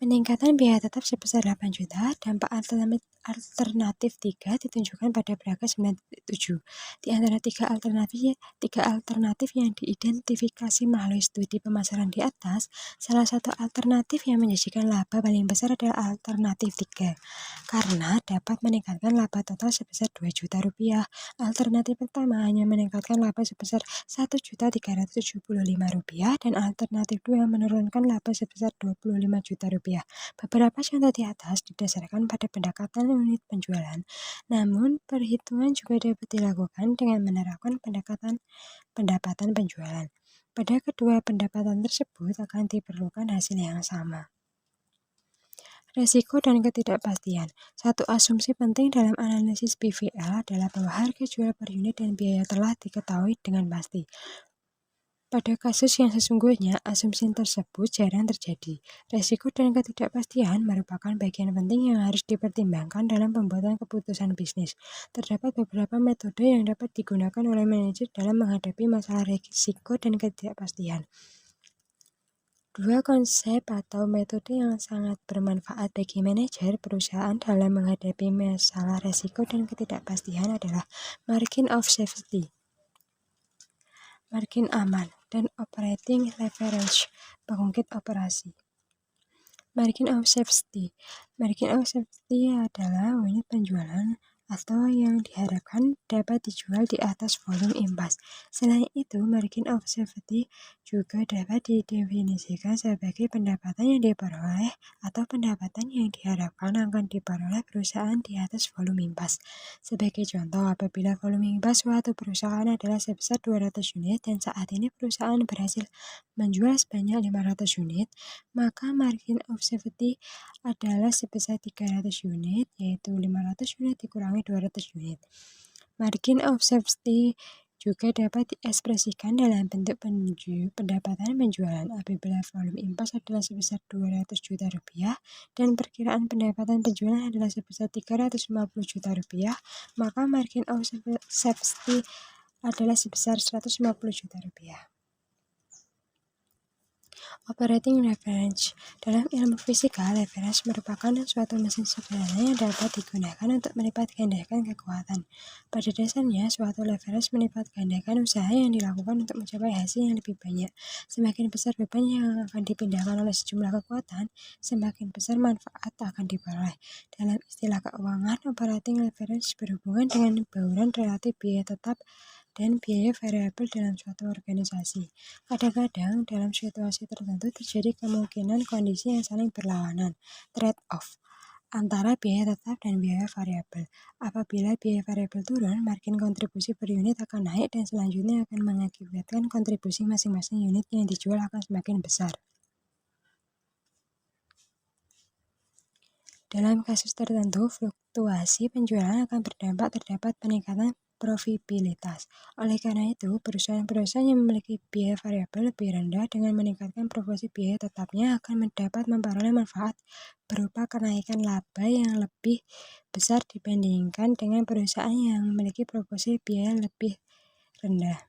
Peningkatan biaya tetap sebesar 8 juta, dampak alternatif 3 ditunjukkan pada peraga 9.7. Di antara tiga alternatif yang diidentifikasi melalui studi pemasaran di atas, salah satu alternatif yang menjanjikan laba paling besar adalah alternatif 3, karena dapat meningkatkan laba total sebesar 2 juta rupiah. Alternatif pertama hanya meningkatkan laba sebesar 1.375.000 rupiah, dan alternatif 2 menurunkan laba sebesar 25 juta rupiah. Beberapa contoh di atas didasarkan pada pendekatan unit penjualan, namun perhitungan juga dapat dilakukan dengan menerapkan pendapatan penjualan. Pada kedua pendapatan tersebut akan diperlukan hasil yang sama. Resiko dan ketidakpastian. Satu asumsi penting dalam analisis BVL adalah bahwa harga jual per unit dan biaya telah diketahui dengan pasti. Pada kasus yang sesungguhnya, asumsi tersebut jarang terjadi. Resiko dan ketidakpastian merupakan bagian penting yang harus dipertimbangkan dalam pembuatan keputusan bisnis. Terdapat beberapa metode yang dapat digunakan oleh manajer dalam menghadapi masalah resiko dan ketidakpastian. Dua konsep atau metode yang sangat bermanfaat bagi manajer perusahaan dalam menghadapi masalah resiko dan ketidakpastian adalah margin of safety, margin aman, dan operating leverage, pengungkit operasi. Margin of safety. Margin of safety adalah unit penjualan atau yang diharapkan dapat dijual di atas volume impas. Selain itu, margin of safety juga dapat didefinisikan sebagai pendapatan yang diperoleh atau pendapatan yang diharapkan akan diperoleh perusahaan di atas volume impas. Sebagai contoh, apabila volume impas suatu perusahaan adalah sebesar 200 unit dan saat ini perusahaan berhasil menjual sebanyak 500 unit, maka margin of safety adalah sebesar 300 unit, yaitu 500 unit dikurangi 200 unit. Margin of safety juga dapat diekspresikan dalam bentuk pendapatan penjualan. Apabila volume impas adalah sebesar 200 juta rupiah dan perkiraan pendapatan penjualan adalah sebesar 350 juta rupiah, maka margin of safety adalah sebesar 150 juta rupiah. Operating leverage. Dalam ilmu fisika, leverage merupakan suatu mesin sederhana yang dapat digunakan untuk melipat gandakan kekuatan. Pada dasarnya, suatu leverage melipat gandakan usaha yang dilakukan untuk mencapai hasil yang lebih banyak. Semakin besar beban yang akan dipindahkan oleh sejumlah kekuatan, semakin besar manfaat akan diperoleh. Dalam istilah keuangan, operating leverage berhubungan dengan bauran relatif biaya tetap dan biaya variabel dalam suatu organisasi. Kadang-kadang dalam situasi tertentu terjadi kemungkinan kondisi yang saling berlawanan, trade-off, antara biaya tetap dan biaya variabel. Apabila biaya variabel turun, margin kontribusi per unit akan naik dan selanjutnya akan mengakibatkan kontribusi masing-masing unit yang dijual akan semakin besar. Dalam kasus tertentu, fluktuasi penjualan akan berdampak terdapat peningkatan profitabilitas. Oleh karena itu, perusahaan-perusahaan yang memiliki biaya variabel lebih rendah dengan meningkatkan proporsi biaya tetapnya akan dapat memperoleh manfaat berupa kenaikan laba yang lebih besar dibandingkan dengan perusahaan yang memiliki proporsi biaya lebih rendah.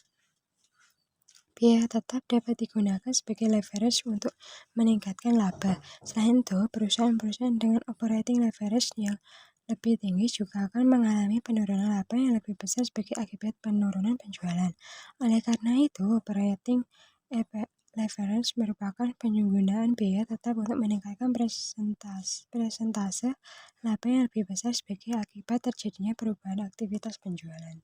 Biaya tetap dapat digunakan sebagai leverage untuk meningkatkan laba. Selain itu, perusahaan-perusahaan dengan operating leverage yang lebih tinggi juga akan mengalami penurunan laba yang lebih besar sebagai akibat penurunan penjualan. Oleh karena itu, operating leverage merupakan penggunaan biaya tetap untuk meningkatkan presentase laba yang lebih besar sebagai akibat terjadinya perubahan aktivitas penjualan.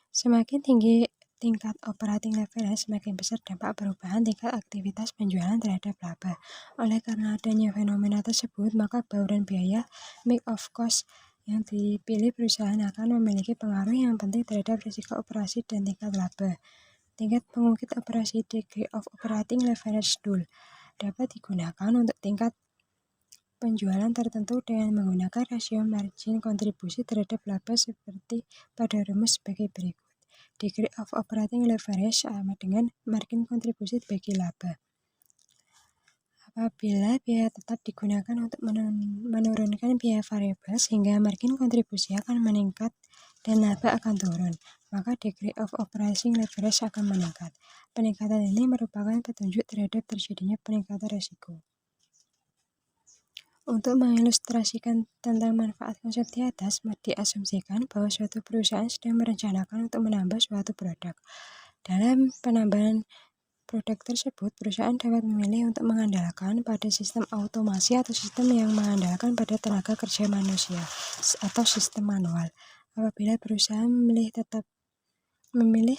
Semakin tinggi tingkat operating leverage, semakin besar dampak perubahan tingkat aktivitas penjualan terhadap laba. Oleh karena adanya fenomena tersebut, maka bauran biaya mix of cost yang dipilih perusahaan akan memiliki pengaruh yang penting terhadap risiko operasi dan tingkat laba. Tingkat pengungkit operasi degree of operating leverage tool dapat digunakan untuk tingkat penjualan tertentu dengan menggunakan rasio margin kontribusi terhadap laba seperti pada rumus sebagai berikut. Degree of operating leverage sama dengan margin kontribusi bagi laba. Apabila biaya tetap digunakan untuk menurunkan biaya variabel sehingga margin kontribusi akan meningkat dan laba akan turun, maka degree of operating leverage akan meningkat. Peningkatan ini merupakan petunjuk terhadap terjadinya peningkatan risiko. Untuk mengilustrasikan tentang manfaat konsep di atas, diasumsikan bahwa suatu perusahaan sedang merencanakan untuk menambah suatu produk. Dalam penambahan produk tersebut, perusahaan dapat memilih untuk mengandalkan pada sistem otomasi atau sistem yang mengandalkan pada tenaga kerja manusia atau sistem manual. Apabila perusahaan memilih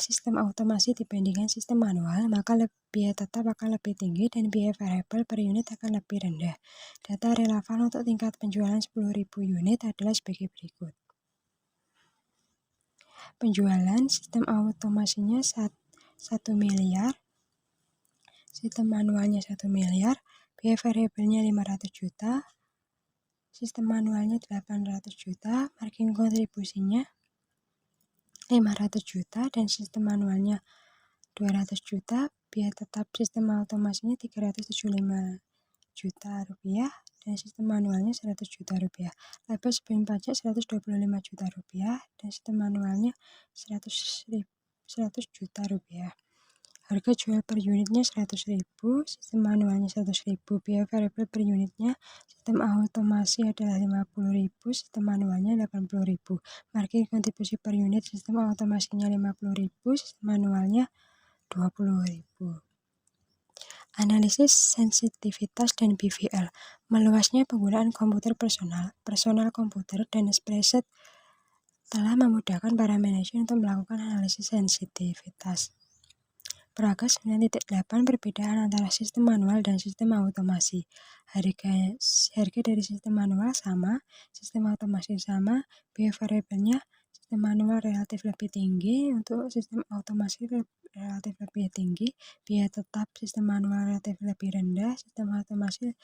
sistem otomasi dibandingkan sistem manual, maka biaya tetap akan lebih tinggi dan biaya variabel per unit akan lebih rendah. Data relevan untuk tingkat penjualan 10.000 unit adalah sebagai berikut. Penjualan sistem otomasinya 1 miliar, sistem manualnya 1 miliar, biaya variabelnya 500 juta, sistem manualnya 800 juta, margin kontribusinya 500 juta dan sistem manualnya 200 juta, biaya tetap sistem otomasinya 375 juta rupiah dan sistem manualnya 100 juta rupiah. Laba sebelum pajak 125 juta rupiah dan sistem manualnya 100 juta rupiah. Harga jual per unitnya 100.000, sistem manualnya 100.000, biaya variabel per unitnya sistem otomasi adalah 50.000, sistem manualnya 80.000, margin kontribusi per unit sistem otomasinya 50.000, sistem manualnya 20.000. Analisis sensitivitas dan BVL. Meluasnya penggunaan komputer personal komputer dan spreadsheet telah memudahkan para manajer untuk melakukan analisis sensitivitas. Paragraf 9.8 Perbedaan antara sistem manual dan sistem otomasi. Harga dari sistem manual sama, sistem otomasi sama, biaya variabelnya sistem manual relatif lebih tinggi, untuk sistem otomasi relatif lebih tinggi, biaya tetap sistem manual relatif lebih rendah, sistem otomasi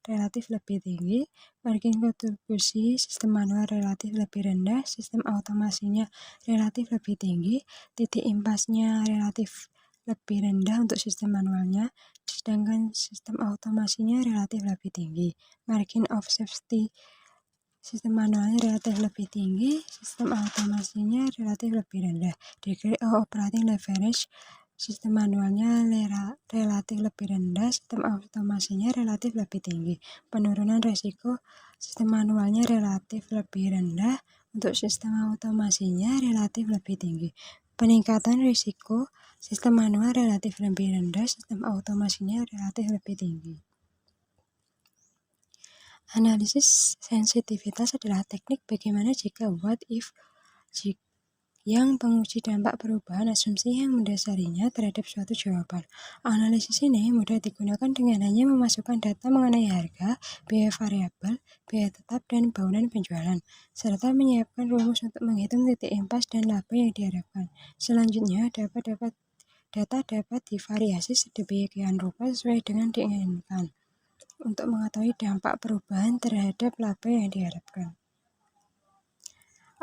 relatif lebih tinggi, margin kontribusi sistem manual relatif lebih rendah, sistem otomasinya relatif lebih tinggi, titik impasnya relatif lebih rendah untuk sistem manualnya, sedangkan sistem otomasinya relatif lebih tinggi. Margin of safety sistem manualnya relatif lebih tinggi, sistem otomasinya relatif lebih rendah. Degree of operating leverage sistem manualnya relatif lebih rendah, sistem otomasinya relatif lebih tinggi. Penurunan risiko sistem manualnya relatif lebih rendah, untuk sistem otomasinya relatif lebih tinggi. Peningkatan risiko sistem manual relatif lebih rendah, sistem otomasinya relatif lebih tinggi. Analisis sensitivitas adalah teknik bagaimana jika what if yang menguji dampak perubahan asumsi yang mendasarinya terhadap suatu jawaban. Analisis ini mudah digunakan dengan hanya memasukkan data mengenai harga, biaya variabel, biaya tetap, dan bauran penjualan, serta menyiapkan rumus untuk menghitung titik impas dan laba yang diharapkan. Selanjutnya, data dapat divariasi sedemikian rupa sesuai dengan diinginkan untuk mengetahui dampak perubahan terhadap laba yang diharapkan.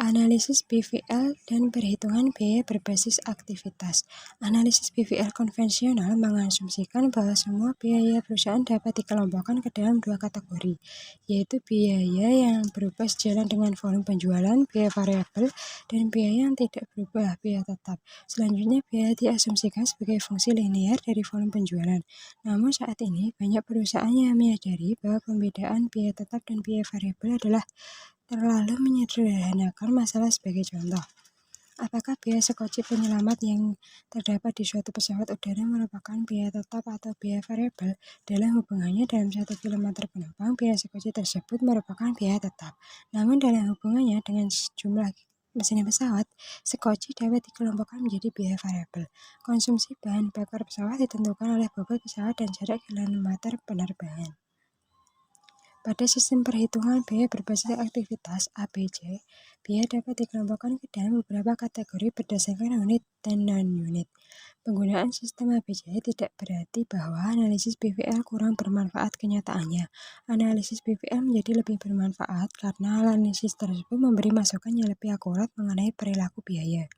Analisis BVL dan perhitungan biaya berbasis aktivitas. Analisis BVL konvensional mengasumsikan bahwa semua biaya perusahaan dapat dikelompokkan ke dalam dua kategori, yaitu biaya yang berubah sejalan dengan volume penjualan, biaya variabel, dan biaya yang tidak berubah, biaya tetap. Selanjutnya, biaya diasumsikan sebagai fungsi linear dari volume penjualan. Namun saat ini, banyak perusahaan yang menyadari bahwa pembedaan biaya tetap dan biaya variabel adalah terlalu menyederhanakan masalah. Sebagai contoh, Apakah biaya sekoci penyelamat yang terdapat di suatu pesawat udara merupakan biaya tetap atau biaya variabel? Dalam hubungannya dalam 1 kilometer penumpang, biaya sekoci tersebut merupakan biaya tetap. Namun dalam hubungannya dengan jumlah mesin pesawat, sekoci dapat dikelompokkan menjadi biaya variabel. Konsumsi bahan bakar pesawat ditentukan oleh bobot pesawat dan jarak kilometer penerbangan. Pada sistem perhitungan biaya berbasis aktivitas (ABC), biaya dapat dikelompokkan ke dalam beberapa kategori berdasarkan unit dan non-unit. Penggunaan sistem ABC tidak berarti bahwa analisis BVL kurang bermanfaat kenyataannya. Analisis BVL menjadi lebih bermanfaat karena analisis tersebut memberi masukan yang lebih akurat mengenai perilaku biaya.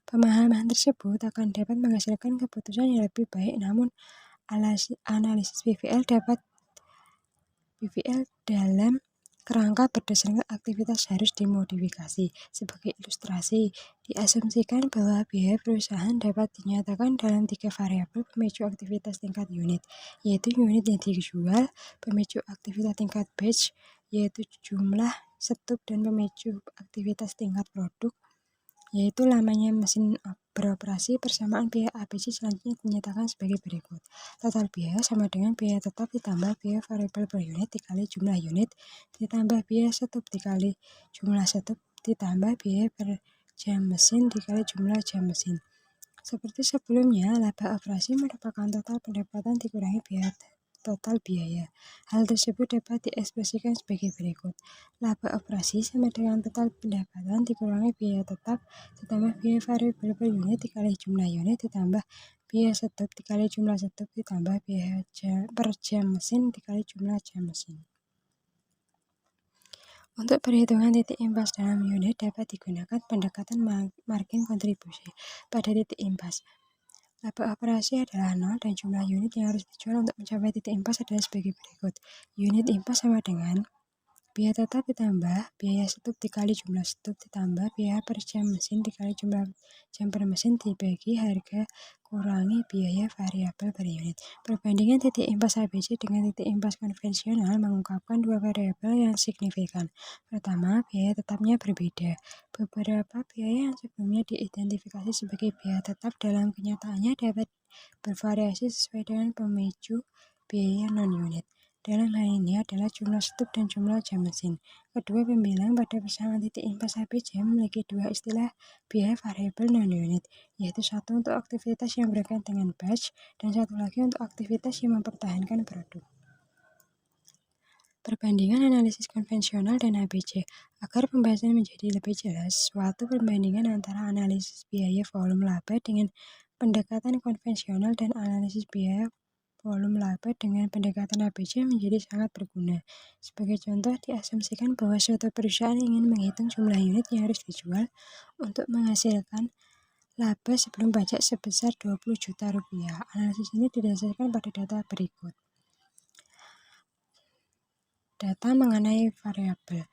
Pemahaman tersebut akan dapat menghasilkan keputusan yang lebih baik, namun analisis BVL dalam kerangka berdasarkan aktivitas harus dimodifikasi. Sebagai ilustrasi, diasumsikan bahwa biaya perusahaan dapat dinyatakan dalam 3 variabel pemicu aktivitas tingkat unit, yaitu unit yang dijual, pemicu aktivitas tingkat batch, yaitu jumlah stup, dan pemicu aktivitas tingkat produk, yaitu lamanya mesin beroperasi. Persamaan biaya ABC selanjutnya dinyatakan sebagai berikut. Total biaya sama dengan biaya tetap ditambah biaya variabel per unit dikali jumlah unit ditambah biaya stup dikali jumlah stup ditambah biaya per jam mesin dikali jumlah jam mesin. Seperti sebelumnya, laba operasi merupakan total pendapatan dikurangi biaya total biaya. Hal tersebut dapat diekspresikan sebagai berikut. Laba operasi sama dengan total pendapatan dikurangi biaya tetap ditambah biaya variabel per unit dikali jumlah unit ditambah biaya stup dikali jumlah stup ditambah biaya per jam mesin dikali jumlah jam mesin. Untuk perhitungan titik impas dalam unit dapat digunakan pendekatan margin kontribusi. Pada titik impas, laba operasi adalah 0 dan jumlah unit yang harus dijual untuk mencapai titik impas adalah sebagai berikut. Unit impas sama dengan biaya tetap ditambah biaya stup dikali jumlah stup ditambah biaya per jam mesin dikali jumlah jam per mesin dibagi harga kurangi biaya variabel per unit. Perbandingan titik impas ABC dengan titik impas konvensional mengungkapkan dua variabel yang signifikan. Pertama, biaya tetapnya berbeda. Beberapa biaya yang sebelumnya diidentifikasi sebagai biaya tetap dalam kenyataannya dapat bervariasi sesuai dengan pemicu biaya non-unit. Dalam hal ini adalah jumlah stup dan jumlah jam mesin. Kedua pembilang pada persamaan titik impas ABC memiliki dua istilah biaya variabel non-unit, yaitu satu untuk aktivitas yang berkaitan dengan batch dan satu lagi untuk aktivitas yang mempertahankan produk. Perbandingan analisis konvensional dan ABC. Agar pembahasan menjadi lebih jelas, suatu perbandingan antara analisis biaya volume laba dengan pendekatan konvensional dan analisis biaya volume laba dengan pendekatan ABC menjadi sangat berguna. Sebagai contoh, diasumsikan bahwa suatu perusahaan ingin menghitung jumlah unit yang harus dijual untuk menghasilkan laba sebelum pajak sebesar 20 juta rupiah. Analisis ini didasarkan pada data berikut. Data mengenai variabel.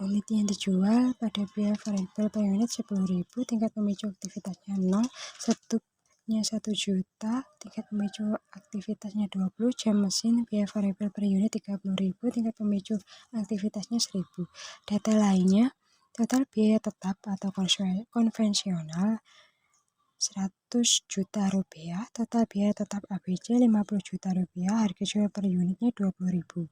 Unit yang dijual pada biaya variabel per unit 10.000, tingkat pemicu aktivitasnya 0, stupnya 1 juta, tingkat pemicu aktivitasnya 20, jam mesin biaya variabel per unit 30.000, tingkat pemicu aktivitasnya 1.000. Data lainnya, total biaya tetap atau konvensional 100 juta rupiah, total biaya tetap ABC 50 juta rupiah, harga jual per unitnya 20.000.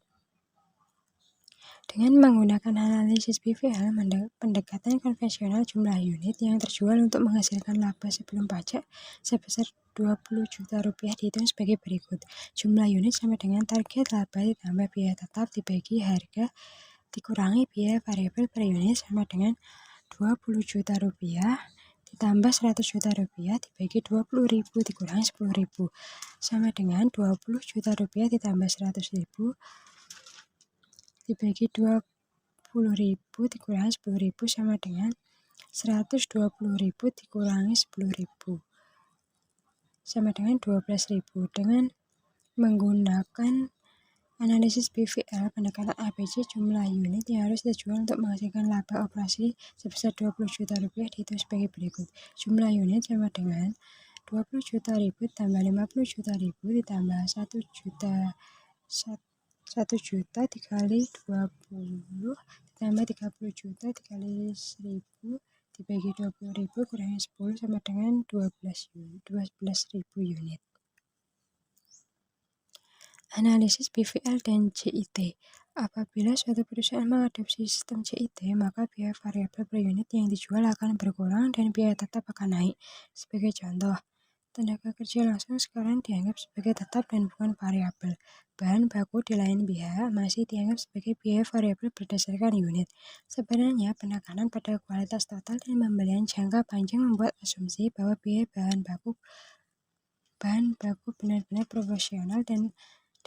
Dengan menggunakan analisis BVL, pendekatan konvensional jumlah unit yang terjual untuk menghasilkan laba sebelum pajak sebesar 20 juta rupiah dihitung sebagai berikut. Jumlah unit sama dengan target laba ditambah biaya tetap dibagi harga dikurangi biaya variabel per unit sama dengan 20 juta rupiah ditambah 100 juta rupiah dibagi 20.000 dikurangi 10.000 sama dengan 20 juta rupiah ditambah 100.000 dibagi 20.000 dikurangi 10.000 sama dengan 120.000 dikurangi 10.000 sama dengan 12.000. Dengan menggunakan analisis BVL, pendekatan ABC, jumlah unit yang harus dijual untuk menghasilkan laba operasi sebesar 20 juta rupiah dihitung sebagai berikut. Jumlah unit sama dengan 20 juta ribu tambah 50 juta ribu ditambah 1 juta dikali 20 ditambah 30 juta dikali 1000 dibagi 20.000 kurangi 10 sama dengan 12.000 unit. Analisis BVL dan JIT. Apabila suatu perusahaan mengadopsi sistem JIT, maka biaya variabel per unit yang dijual akan berkurang dan biaya tetap akan naik. Sebagai contoh, tenaga kerja langsung sekarang dianggap sebagai tetap dan bukan variabel. Bahan baku di lain pihak masih dianggap sebagai biaya variabel berdasarkan unit. Sebenarnya, penekanan pada kualitas total dan pembelian jangka panjang membuat asumsi bahwa biaya bahan baku benar-benar proporsional dan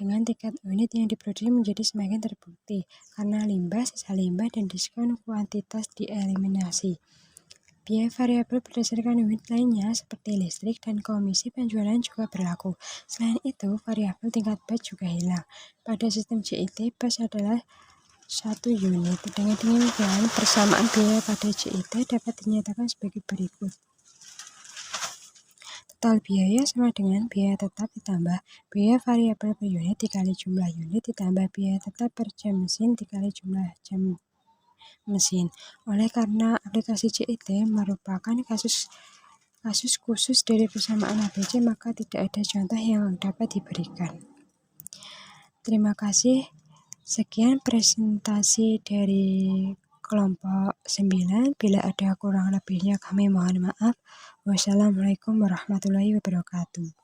dengan tingkat unit yang diproduksi menjadi semakin terbukti, karena limbah, sisa limbah, dan diskon kuantitas dieliminasi. Biaya variabel berdasarkan unit lainnya seperti listrik dan komisi penjualan juga berlaku. Selain itu, variabel tingkat batch juga hilang. Pada sistem JIT, batch adalah 1 unit. Dengan demikian, persamaan biaya pada JIT dapat dinyatakan sebagai berikut. Total biaya sama dengan biaya tetap ditambah biaya variabel per unit dikali jumlah unit ditambah biaya tetap per jam mesin dikali jumlah jam mesin. Oleh karena aplikasi JIT merupakan kasus khusus dari persamaan ABC, maka tidak ada contoh yang dapat diberikan. Terima kasih. Sekian presentasi dari kelompok 9. Bila ada kurang lebihnya kami mohon maaf. Wassalamualaikum warahmatullahi wabarakatuh.